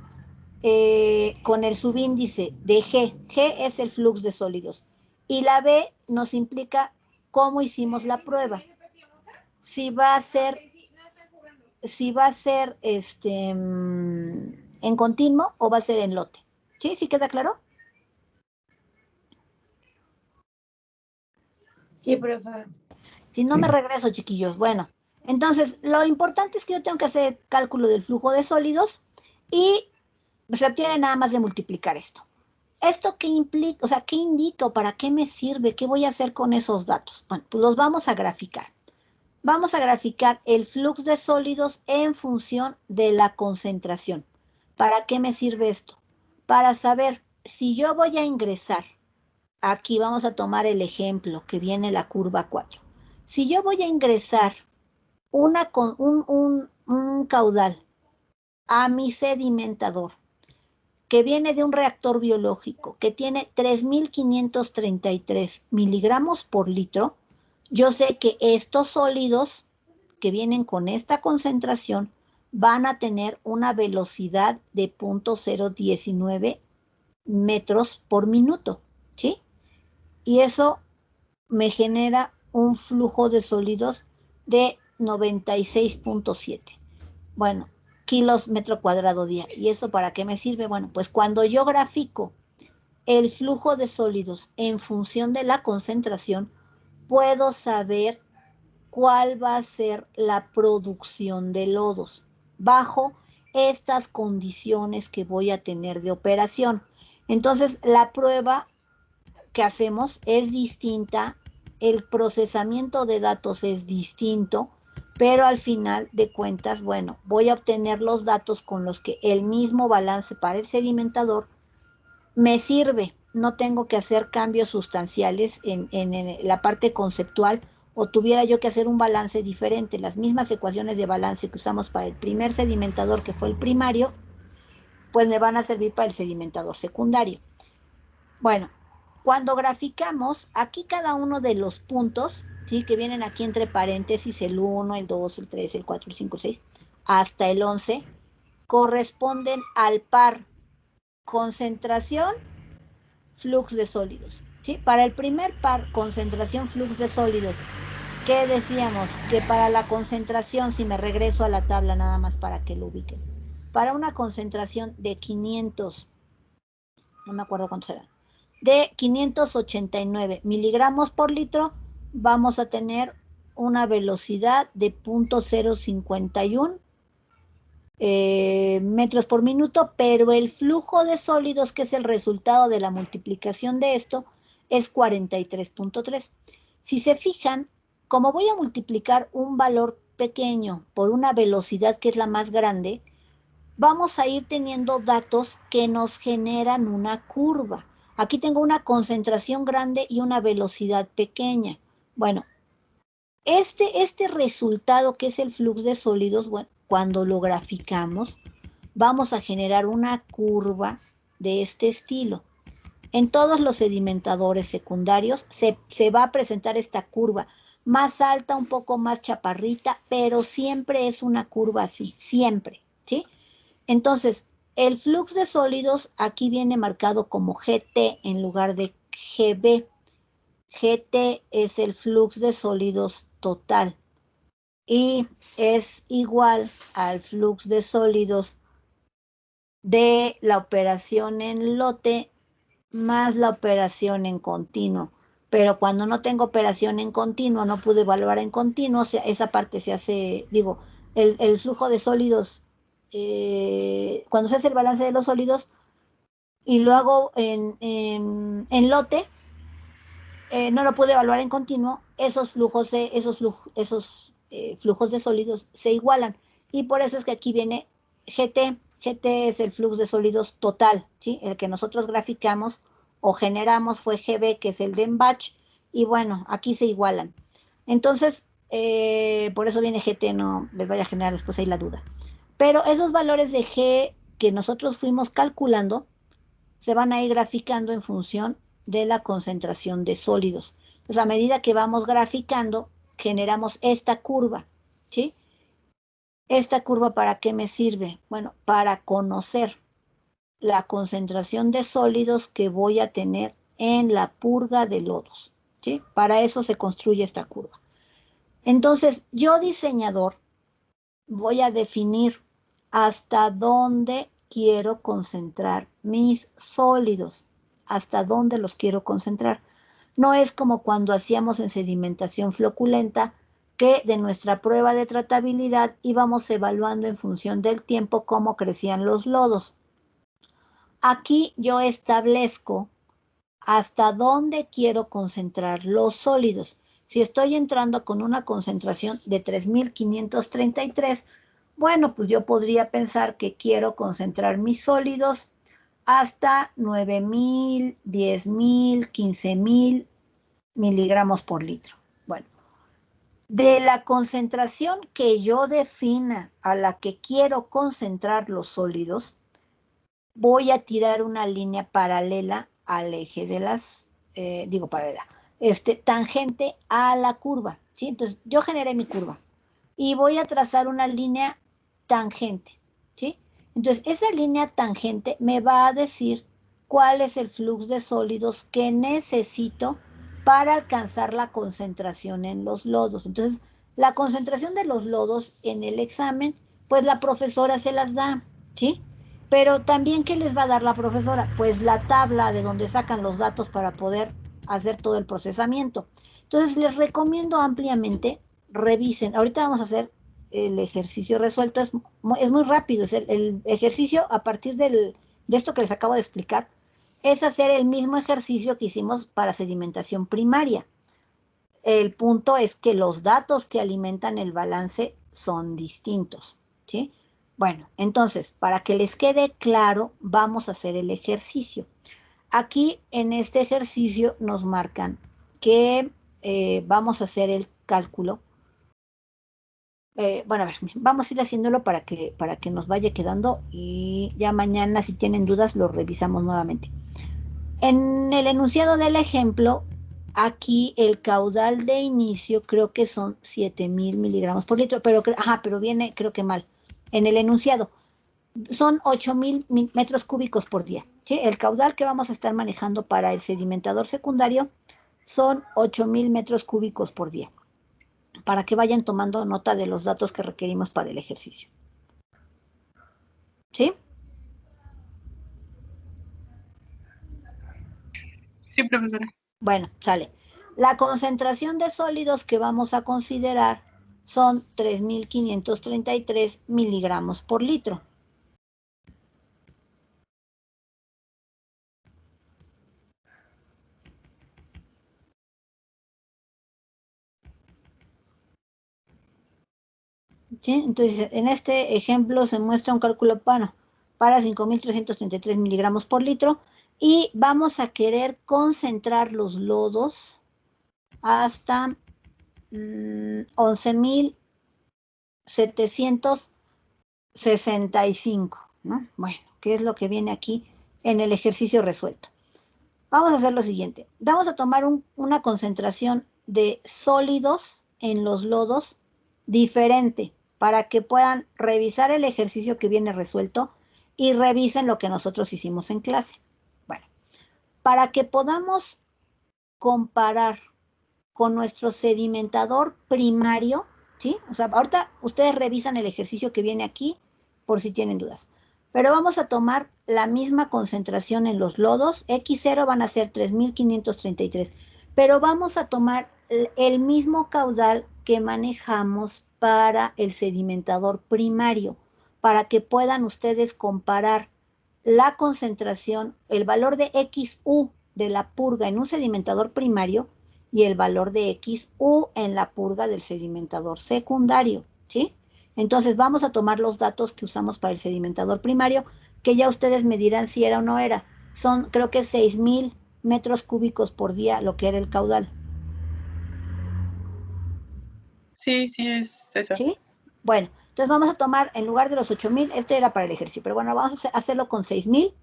con el subíndice de G. G es el flux de sólidos y la B nos implica cómo hicimos la prueba. Si va a ser en continuo o va a ser en lote. ¿Sí? ¿Sí queda claro? Sí, profe. Si no me regreso, chiquillos. Bueno, entonces lo importante es que yo tengo que hacer cálculo del flujo de sólidos y se obtiene nada más de multiplicar esto. ¿Esto qué implica? O sea, ¿qué indica o para qué me sirve? ¿Qué voy a hacer con esos datos? Bueno, pues los vamos a graficar. Vamos a graficar el flujo de sólidos en función de la concentración. ¿Para qué me sirve esto? Para saber si yo voy a ingresar, aquí vamos a tomar el ejemplo que viene la curva 4. Si yo voy a ingresar un caudal a mi sedimentador que viene de un reactor biológico que tiene 3.533 miligramos por litro, yo sé que estos sólidos que vienen con esta concentración van a tener una velocidad de 0.019 metros por minuto, ¿sí? Y eso me genera un flujo de sólidos de 96.7. Bueno, kilos metro cuadrado día. ¿Y eso para qué me sirve? Bueno, pues cuando yo grafico el flujo de sólidos en función de la concentración, puedo saber cuál va a ser la producción de lodos bajo estas condiciones que voy a tener de operación. Entonces, la prueba que hacemos es distinta el procesamiento de datos es distinto, pero al final de cuentas, bueno, voy a obtener los datos con los que el mismo balance para el sedimentador me sirve. No tengo que hacer cambios sustanciales en la parte conceptual, o tuviera yo que hacer un balance diferente. Las mismas ecuaciones de balance que usamos para el primer sedimentador, que fue el primario, pues me van a servir para el sedimentador secundario. Bueno, cuando graficamos, aquí cada uno de los puntos, ¿sí?, que vienen aquí entre paréntesis, el 1, el 2, el 3, el 4, el 5, el 6, hasta el 11, corresponden al par concentración, flux de sólidos, ¿sí? Para el primer par, concentración, flux de sólidos, ¿qué decíamos? Que para la concentración, si me regreso a la tabla nada más para que lo ubiquen, para una concentración de 500, no me acuerdo cuántos eran, de 589 miligramos por litro, vamos a tener una velocidad de 0.051 metros por minuto, pero el flujo de sólidos, que es el resultado de la multiplicación de esto, es 43.3. Si se fijan, como voy a multiplicar un valor pequeño por una velocidad que es la más grande, vamos a ir teniendo datos que nos generan una curva. Aquí tengo una concentración grande y una velocidad pequeña. Bueno, este resultado, que es el flujo de sólidos, bueno, cuando lo graficamos, vamos a generar una curva de este estilo. En todos los sedimentadores secundarios se va a presentar esta curva, más alta, un poco más chaparrita, pero siempre es una curva así, siempre, ¿sí? Entonces, el flux de sólidos aquí viene marcado como GT en lugar de GB. GT es el flux de sólidos total y es igual al flux de sólidos de la operación en lote más la operación en continuo. Pero cuando no tengo operación en continuo, no pude evaluar en continuo, o sea, esa parte se hace, digo, el flujo de sólidos, cuando se hace el balance de los sólidos y lo hago en lote, no lo pude evaluar en continuo, esos flujos de sólidos se igualan. Y por eso es que aquí viene GT. GT es el flujo de sólidos total, ¿sí? El que nosotros graficamos o generamos fue GB, que es el de Embach, y bueno, aquí se igualan. Entonces, por eso viene GT, no les vaya a generar después ahí la duda. Pero esos valores de G que nosotros fuimos calculando se van a ir graficando en función de la concentración de sólidos. Entonces, a medida que vamos graficando, generamos esta curva, ¿sí? ¿Esta curva para qué me sirve? Bueno, para conocer la concentración de sólidos que voy a tener en la purga de lodos, ¿sí? Para eso se construye esta curva. Entonces, yo, diseñador, voy a definir hasta dónde quiero concentrar mis sólidos, hasta dónde los quiero concentrar. No es como cuando hacíamos en sedimentación floculenta, que de nuestra prueba de tratabilidad íbamos evaluando en función del tiempo cómo crecían los lodos. Aquí yo establezco hasta dónde quiero concentrar los sólidos. Si estoy entrando con una concentración de 3.533, bueno, pues yo podría pensar que quiero concentrar mis sólidos hasta 9.000, 10.000, 15.000 miligramos por litro. Bueno, de la concentración que yo defina a la que quiero concentrar los sólidos, voy a tirar una línea paralela al eje de las, paralela, tangente a la curva, ¿sí? Entonces, yo generé mi curva y voy a trazar una línea tangente, ¿sí? Entonces, esa línea tangente me va a decir cuál es el flujo de sólidos que necesito para alcanzar la concentración en los lodos. Entonces, la concentración de los lodos en el examen, pues la profesora se las da, ¿sí? Pero también, ¿qué les va a dar la profesora? Pues la tabla de donde sacan los datos para poder hacer todo el procesamiento. Entonces, les recomiendo ampliamente, revisen. Ahorita vamos a hacer el ejercicio resuelto, es muy rápido. Es el ejercicio a partir de esto que les acabo de explicar, es hacer el mismo ejercicio que hicimos para sedimentación primaria. El punto es que los datos que alimentan el balance son distintos, ¿sí? Bueno, entonces, para que les quede claro, vamos a hacer el ejercicio. Aquí, en este ejercicio, nos marcan que vamos a hacer el cálculo. Bueno, a ver, vamos a ir haciéndolo para que nos vaya quedando y ya mañana, si tienen dudas, lo revisamos nuevamente. En el enunciado del ejemplo, aquí el caudal de inicio creo que son 7,000 miligramos por litro, pero viene, creo que mal. En el enunciado son 8,000 metros cúbicos por día, ¿sí? El caudal que vamos a estar manejando para el sedimentador secundario son 8,000 metros cúbicos por día, para que vayan tomando nota de los datos que requerimos para el ejercicio. ¿Sí? Sí, profesora. Bueno, sale. La concentración de sólidos que vamos a considerar son 3,533 miligramos por litro. ¿Sí? Entonces, en este ejemplo se muestra un cálculo para 5,333 miligramos por litro y vamos a querer concentrar los lodos hasta 11,765, ¿no? Bueno, ¿qué es lo que viene aquí en el ejercicio resuelto? Vamos a hacer lo siguiente. Vamos a tomar una concentración de sólidos en los lodos diferente para que puedan revisar el ejercicio que viene resuelto y revisen lo que nosotros hicimos en clase. Bueno, para que podamos comparar con nuestro sedimentador primario, ¿sí? O sea, ahorita ustedes revisan el ejercicio que viene aquí por si tienen dudas. Pero vamos a tomar la misma concentración en los lodos. X0 van a ser 3,533. Pero vamos a tomar el mismo caudal que manejamos para el sedimentador primario, para que puedan ustedes comparar la concentración, el valor de XU de la purga en un sedimentador primario y el valor de XU en la purga del sedimentador secundario, ¿sí? Entonces vamos a tomar los datos que usamos para el sedimentador primario, que ya ustedes me dirán si era o no era. Son, creo que 6,000 metros cúbicos por día lo que era el caudal. Sí, sí, es esa. ¿Sí? Bueno, entonces vamos a tomar, en lugar de los 8,000, este era para el ejercicio, pero bueno, vamos a hacerlo con 6,000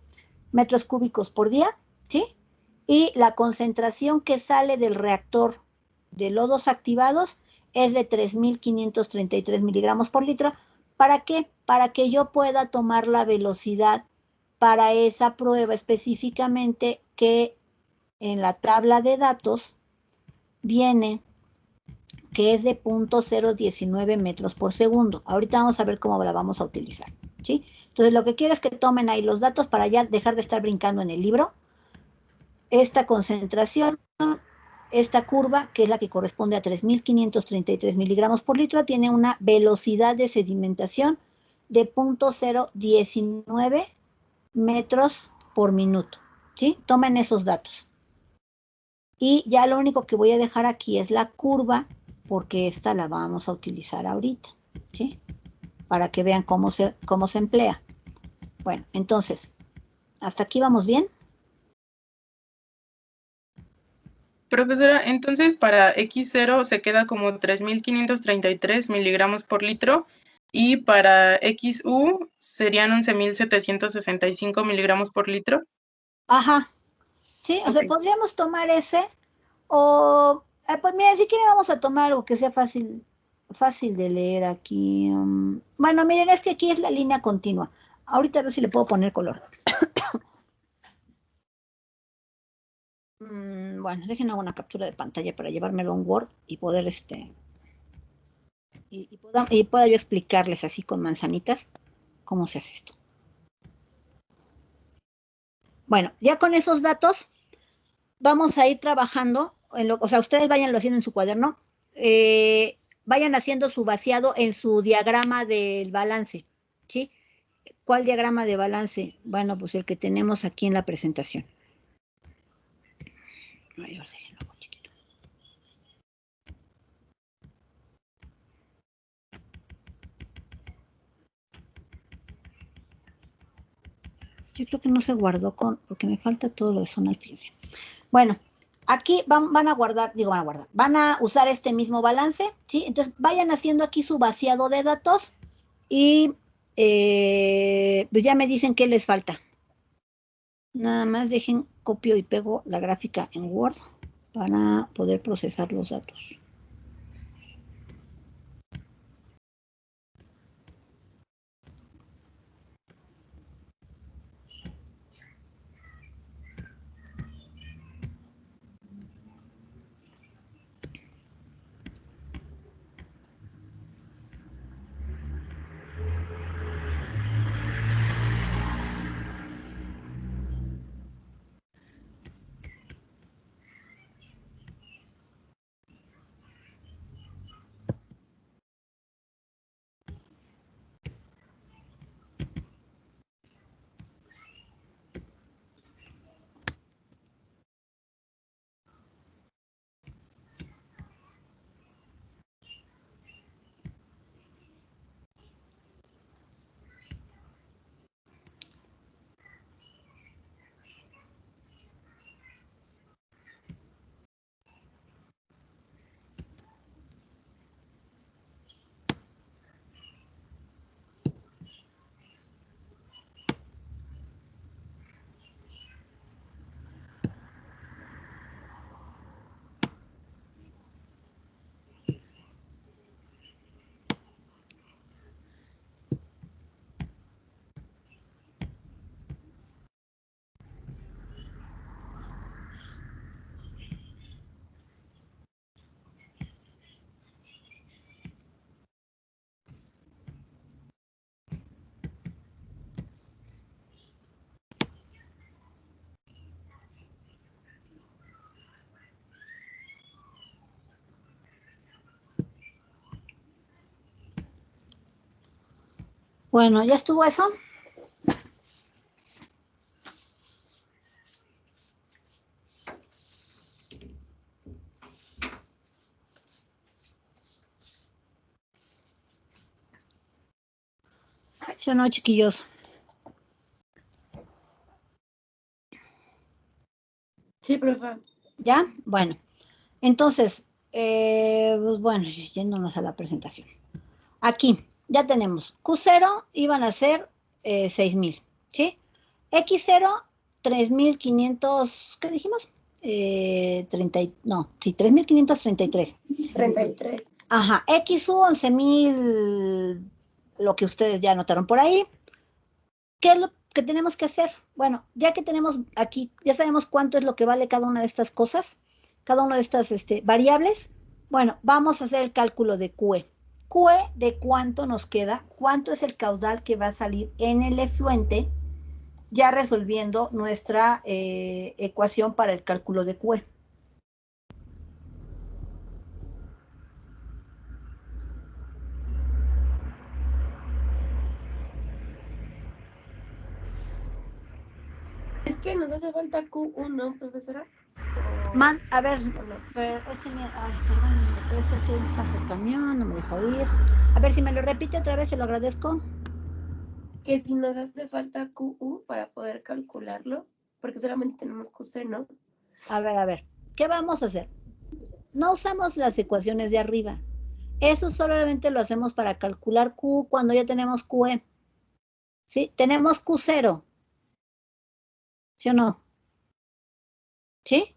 metros cúbicos por día, ¿sí? Y la concentración que sale del reactor de lodos activados es de 3,533 miligramos por litro. ¿Para qué? Para que yo pueda tomar la velocidad para esa prueba específicamente que en la tabla de datos viene que es de 0.019 metros por segundo. Ahorita vamos a ver cómo la vamos a utilizar, ¿sí? Entonces lo que quiero es que tomen ahí los datos para ya dejar de estar brincando en el libro. Esta concentración, esta curva, que es la que corresponde a 3,533 miligramos por litro, tiene una velocidad de sedimentación de 0.019 metros por minuto, ¿sí? Tomen esos datos. Y ya lo único que voy a dejar aquí es la curva, porque esta la vamos a utilizar ahorita, ¿sí? Para que vean cómo se emplea. Bueno, entonces, ¿hasta aquí vamos bien? Profesora, entonces para X0 se queda como 3,533 miligramos por litro y para XU serían 11,765 miligramos por litro. Ajá, sí, o sea, Ok. podríamos tomar ese o, pues mira, si quieren vamos a tomar algo que sea fácil de leer aquí. Bueno, miren, es que aquí es la línea continua. Ahorita a ver si le puedo poner color. Bueno, dejen hago una captura de pantalla para llevármelo a un Word y poder y pueda yo explicarles así con manzanitas cómo se hace esto. Bueno, ya con esos datos vamos a ir trabajando, o sea, ustedes vayanlo haciendo en su cuaderno, vayan haciendo su vaciado en su diagrama del balance, ¿sí? ¿Cuál diagrama de balance? Bueno, pues el que tenemos aquí en la presentación. Ay, Yo creo que no se guardó porque me falta todo lo de zona, fíjense. Bueno, aquí van a guardar, van a usar este mismo balance, ¿sí? Entonces vayan haciendo aquí su vaciado de datos y pues ya me dicen qué les falta. Nada más dejen, copio y pego la gráfica en Word para poder procesar los datos. Bueno, ¿ya estuvo eso? ¿Sí o no, chiquillos? Sí, profe. ¿Ya? Bueno, entonces, pues bueno, yéndonos a la presentación. Aquí ya tenemos Q0 iban a ser 6,000, ¿sí? X0, 3,500, ¿qué dijimos? 3,533. 33. Ajá, XU 11,000, lo que ustedes ya anotaron por ahí. ¿Qué es lo que tenemos que hacer? Bueno, ya que tenemos aquí, ya sabemos cuánto es lo que vale cada una de estas cosas, cada una de estas variables. Bueno, vamos a hacer el cálculo de QE. QE de cuánto nos queda, cuánto es el caudal que va a salir en el efluente, ya resolviendo nuestra ecuación para el cálculo de QE. Es que nos hace falta Q1, profesora. A ver, pero es que pasa el camión, no me deja ir. A ver, si me lo repite otra vez, se lo agradezco. Que si nos hace falta QU para poder calcularlo, porque solamente tenemos QC, ¿no? A ver, ¿qué vamos a hacer? No usamos las ecuaciones de arriba. Eso solamente lo hacemos para calcular Q cuando ya tenemos QE. ¿Sí? Tenemos Q0. ¿Sí o no? ¿Sí?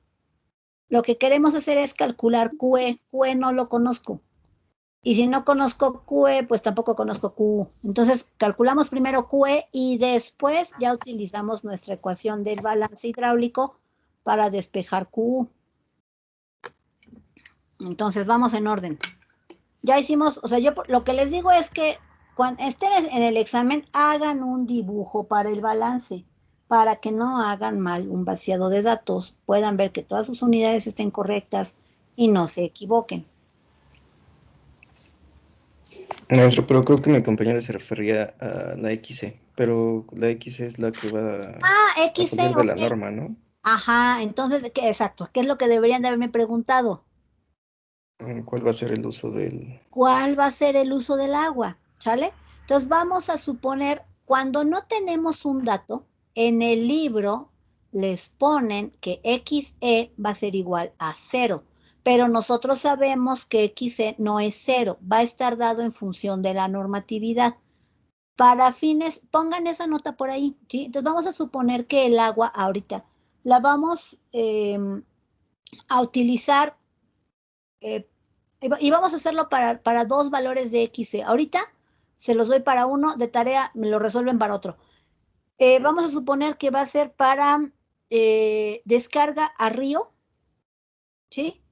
Lo que queremos hacer es calcular QE. QE no lo conozco. Y si no conozco QE, pues tampoco conozco QU. Entonces, calculamos primero QE y después ya utilizamos nuestra ecuación del balance hidráulico para despejar QU. Entonces, vamos en orden. Ya hicimos, o sea, yo lo que les digo es que cuando estén en el examen, hagan un dibujo para el balance, para que no hagan mal un vaciado de datos, puedan ver que todas sus unidades estén correctas y no se equivoquen. Maestro, pero creo que mi compañera se refería a la XC, pero la XC es la que va a XC, salir de la ok. norma, ¿no? Ajá, entonces, exacto, ¿qué es lo que deberían de haberme preguntado? ¿Cuál va a ser el uso del...? ¿Cuál va a ser el uso del agua? ¿Sale? Entonces vamos a suponer, cuando no tenemos un dato, En el libro les ponen que XE va a ser igual a 0, pero nosotros sabemos que XE no es 0, va a estar dado en función de la normatividad. Para fines, pongan esa nota por ahí, ¿sí? Entonces vamos a suponer que el agua ahorita la vamos a utilizar y vamos a hacerlo para dos valores de XE. Ahorita se los doy para uno, de tarea me lo resuelven para otro. Vamos a suponer que va a ser para descarga a río, ¿sí?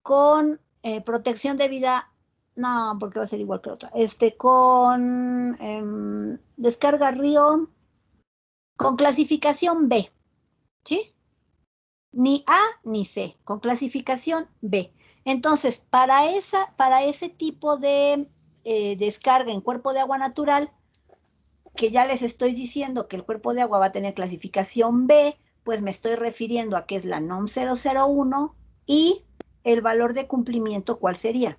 Con protección de vida, no, porque va a ser igual que la otra. Con descarga a río, con clasificación B, ¿sí? Ni A ni C, con clasificación B. Entonces, para ese tipo de descarga en cuerpo de agua natural, que ya les estoy diciendo que el cuerpo de agua va a tener clasificación B, pues me estoy refiriendo a que es la NOM 001 y el valor de cumplimiento, ¿cuál sería?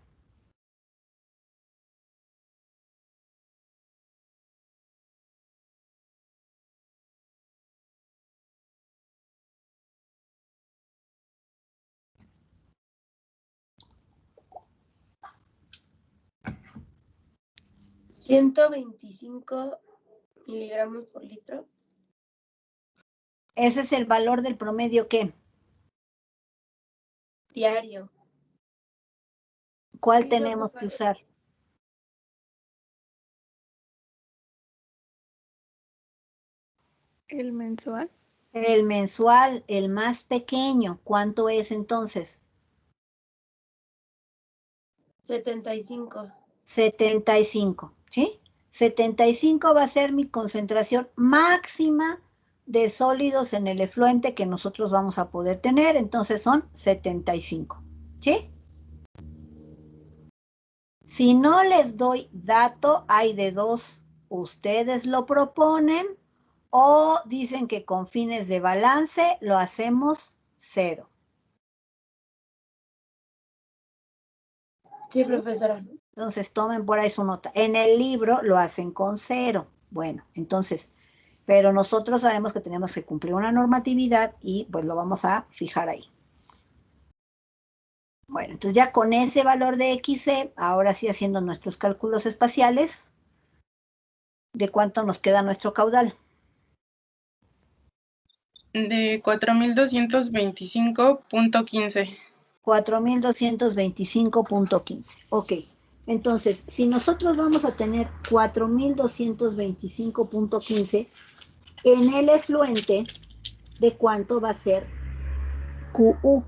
¿125 miligramos por litro? Ese es el valor del promedio, ¿qué? Diario. ¿Cuál tenemos que usar? ¿El mensual? El mensual, el más pequeño, ¿cuánto es entonces? 75. 75, ¿sí? 75 va a ser mi concentración máxima de sólidos en el efluente que nosotros vamos a poder tener, entonces son 75, ¿sí? Si no les doy dato, hay de dos. Ustedes lo proponen o dicen que con fines de balance lo hacemos 0. Sí, profesora. Entonces tomen por ahí su nota. En el libro lo hacen con 0. Bueno, entonces, pero nosotros sabemos que tenemos que cumplir una normatividad y pues lo vamos a fijar ahí. Bueno, entonces ya con ese valor de XC, ahora sí haciendo nuestros cálculos espaciales, ¿de cuánto nos queda nuestro caudal? De 4225.15. 4225.15. Ok. Entonces, si nosotros vamos a tener 4225.15 en el efluente, ¿de cuánto va a ser QU?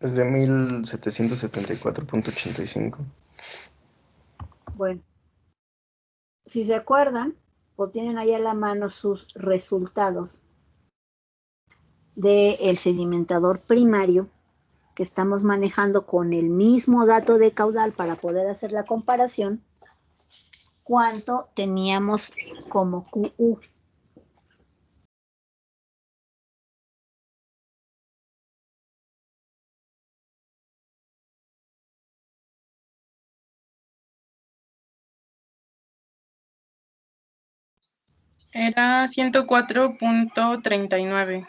Es de 1774.85. Bueno, si se acuerdan, o tienen ahí a la mano sus resultados del sedimentador primario que estamos manejando con el mismo dato de caudal para poder hacer la comparación, ¿cuánto teníamos como QU? Era 104.39.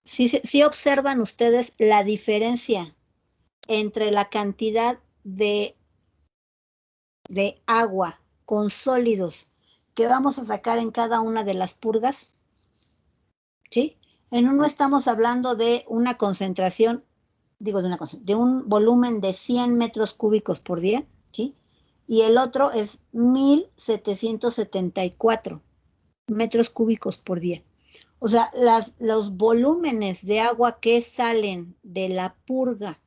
Sí observan ustedes la diferencia entre la cantidad de agua con sólidos que vamos a sacar en cada una de las purgas, ¿sí? En uno estamos hablando de una concentración, de un volumen de 100 metros cúbicos por día, ¿sí? Y el otro es 1774 metros cúbicos por día. O sea, los volúmenes de agua que salen de la purga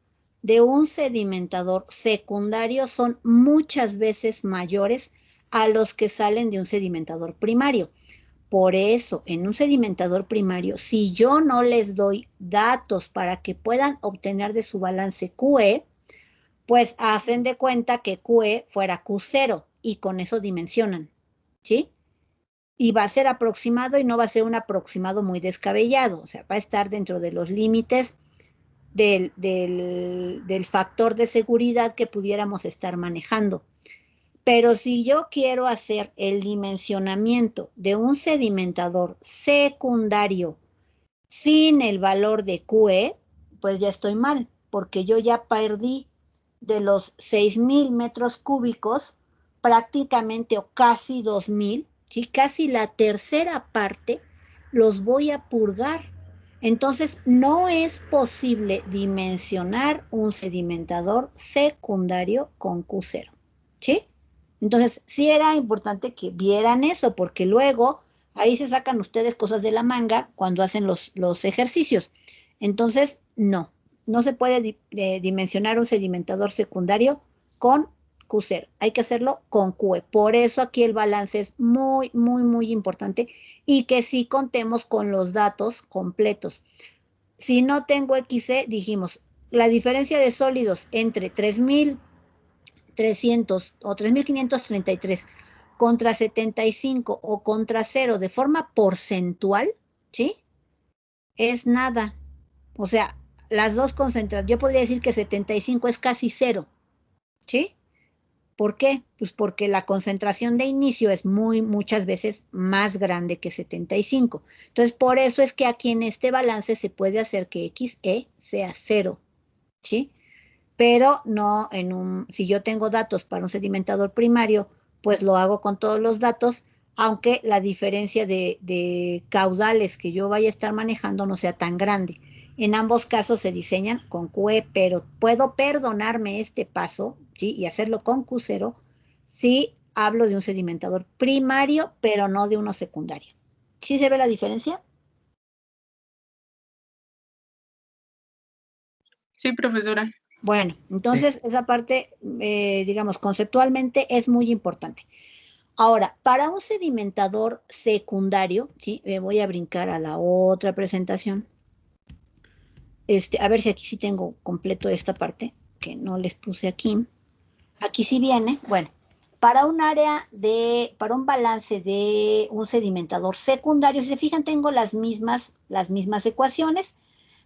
de un sedimentador secundario son muchas veces mayores a los que salen de un sedimentador primario. Por eso, en un sedimentador primario, si yo no les doy datos para que puedan obtener de su balance QE, pues hacen de cuenta que QE fuera Q0 y con eso dimensionan, ¿sí? y va a ser aproximado y no va a ser un aproximado muy descabellado, o sea, va a estar dentro de los límites del factor de seguridad que pudiéramos estar manejando. Pero si yo quiero hacer el dimensionamiento de un sedimentador secundario sin el valor de QE, pues ya estoy mal, porque yo ya perdí de los 6,000 metros cúbicos prácticamente o casi 2,000, ¿sí? Casi la tercera parte los voy a purgar. Entonces, no es posible dimensionar un sedimentador secundario con Q0, ¿sí? Entonces, sí era importante que vieran eso, porque luego ahí se sacan ustedes cosas de la manga cuando hacen los ejercicios. Entonces, no se puede dimensionar un sedimentador secundario con Q0. Hay que hacerlo con QE. Por eso aquí el balance es muy, muy, muy importante y que sí contemos con los datos completos. Si no tengo XC, dijimos, la diferencia de sólidos entre 3,300 o 3,533 contra 75 o contra 0 de forma porcentual, ¿sí? Es nada. O sea, las dos concentraciones, yo podría decir que 75 es casi 0, ¿sí? ¿Por qué? Pues porque la concentración de inicio es muchas veces más grande que 75. Entonces, por eso es que aquí en este balance se puede hacer que XE sea 0, ¿sí? Pero no si yo tengo datos para un sedimentador primario, pues lo hago con todos los datos, aunque la diferencia de caudales que yo vaya a estar manejando no sea tan grande. En ambos casos se diseñan con QE, pero puedo perdonarme este paso, ¿sí? Y hacerlo con Q0 si hablo de un sedimentador primario, pero no de uno secundario. ¿Sí se ve la diferencia? Sí, profesora. Bueno, entonces esa parte, digamos, conceptualmente es muy importante. Ahora, para un sedimentador secundario, ¿sí? Voy a brincar a la otra presentación. A ver si aquí sí tengo completo esta parte, que no les puse aquí. Aquí sí viene, bueno, para un balance de un sedimentador secundario, si se fijan, tengo las mismas ecuaciones,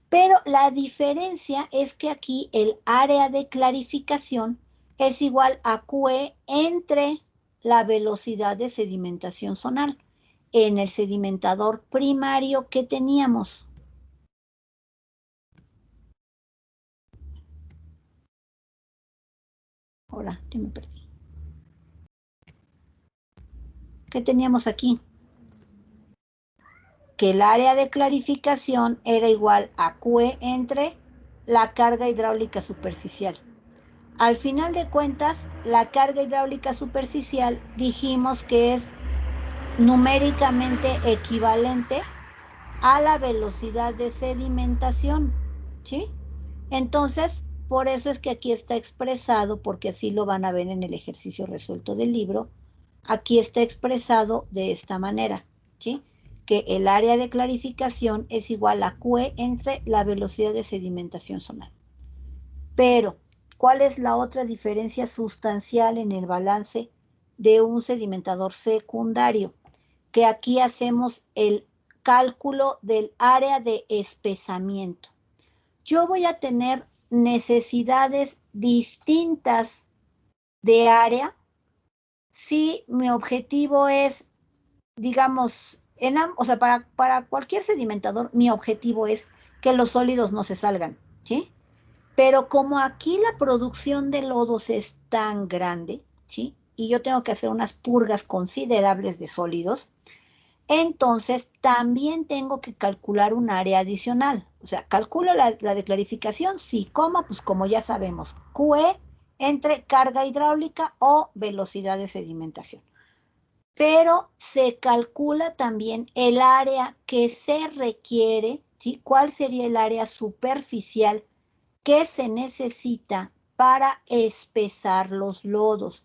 pero la diferencia es que aquí el área de clarificación es igual a QE entre la velocidad de sedimentación zonal. En el sedimentador primario que teníamos. Hola, ya me perdí. ¿Qué teníamos aquí? Que el área de clarificación era igual a QE entre la carga hidráulica superficial. Al final de cuentas, la carga hidráulica superficial dijimos que es numéricamente equivalente a la velocidad de sedimentación, ¿sí? Entonces, por eso es que aquí está expresado, porque así lo van a ver en el ejercicio resuelto del libro, aquí está expresado de esta manera, ¿sí? Que el área de clarificación es igual a QE entre la velocidad de sedimentación zonal. Pero, ¿cuál es la otra diferencia sustancial en el balance de un sedimentador secundario? Que aquí hacemos el cálculo del área de espesamiento. Yo voy a tener necesidades distintas de área si mi objetivo es, digamos, o sea, para cualquier sedimentador, mi objetivo es que los sólidos no se salgan, ¿sí? Pero como aquí la producción de lodos es tan grande, ¿sí? Y yo tengo que hacer unas purgas considerables de sólidos, entonces también tengo que calcular un área adicional. O sea, calculo la de clarificación, sí, ¿cómo? Pues como ya sabemos, QE entre carga hidráulica o velocidad de sedimentación. Pero se calcula también el área que se requiere, ¿sí? ¿Cuál sería el área superficial que se necesita para espesar los lodos,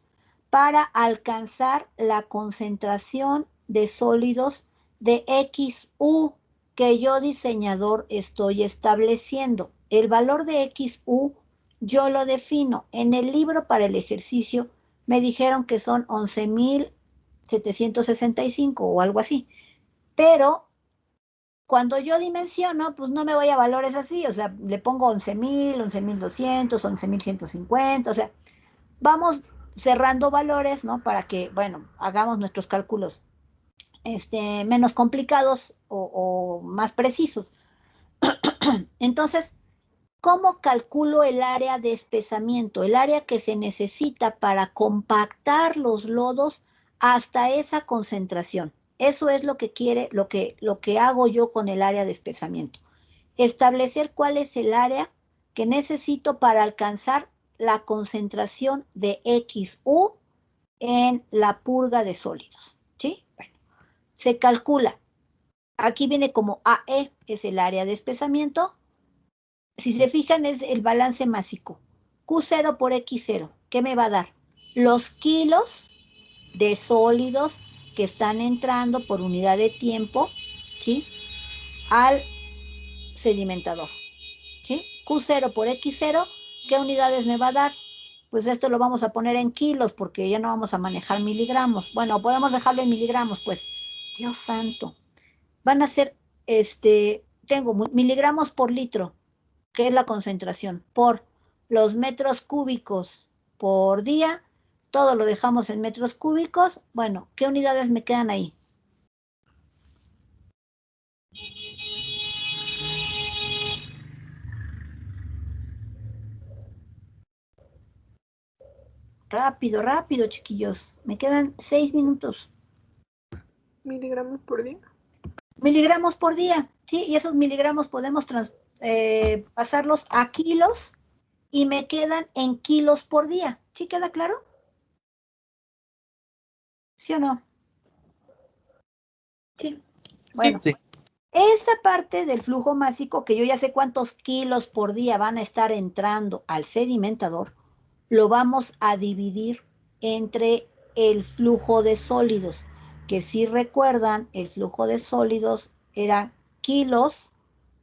para alcanzar la concentración de sólidos de XU que yo diseñador estoy estableciendo? El valor de XU yo lo defino. En el libro para el ejercicio me dijeron que son 11,000 11.765 o algo así. Pero cuando yo dimensiono, pues no me voy a valores así, o sea, le pongo 11.000, 11.200, 11.150, o sea, vamos cerrando valores, ¿no? Para que, bueno, hagamos nuestros cálculos menos complicados o más precisos. Entonces, ¿cómo calculo el área de espesamiento? El área que se necesita para compactar los lodos hasta esa concentración. Eso es lo que quiere, lo que hago yo con el área de espesamiento. Establecer cuál es el área que necesito para alcanzar la concentración de XU en la purga de sólidos. ¿Sí? Bueno, se calcula. Aquí viene como AE, es el área de espesamiento. Si se fijan, es el balance másico. Q0 por X0. ¿Qué me va a dar? Los kilos de sólidos que están entrando por unidad de tiempo, ¿sí? Al sedimentador, ¿sí? Q0 por X0, ¿qué unidades me va a dar? Pues esto lo vamos a poner en kilos porque ya no vamos a manejar miligramos. Bueno, podemos dejarlo en miligramos, pues. Dios santo. Van a ser, tengo miligramos por litro, que es la concentración, por los metros cúbicos por día. Todo lo dejamos en metros cúbicos. Bueno, ¿qué unidades me quedan ahí? Rápido, rápido, chiquillos. Me quedan 6 minutos. ¿Miligramos por día? Miligramos por día, ¿sí? Y esos miligramos podemos pasarlos a kilos y me quedan en kilos por día. ¿Sí queda claro? ¿Sí o no? Sí. Bueno, Sí. esa parte del flujo másico, que yo ya sé cuántos kilos por día van a estar entrando al sedimentador, lo vamos a dividir entre el flujo de sólidos, que si recuerdan, el flujo de sólidos era kilos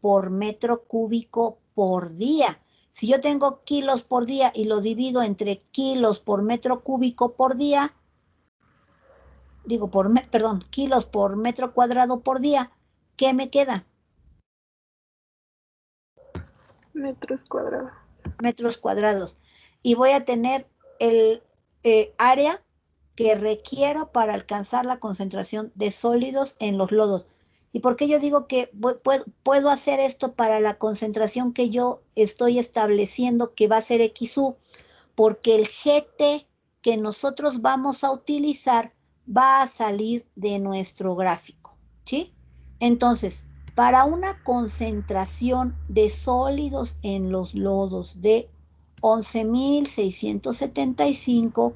por metro cúbico por día. Si yo tengo kilos por día y lo divido entre kilos por metro cúbico por día, kilos por metro cuadrado por día, ¿qué me queda? Metros cuadrados. Metros cuadrados. Y voy a tener el área que requiero para alcanzar la concentración de sólidos en los lodos. ¿Y por qué yo digo que puedo hacer esto para la concentración que yo estoy estableciendo que va a ser XU? Porque el GT que nosotros vamos a utilizar va a salir de nuestro gráfico, ¿sí? Entonces, para una concentración de sólidos en los lodos de 11.675,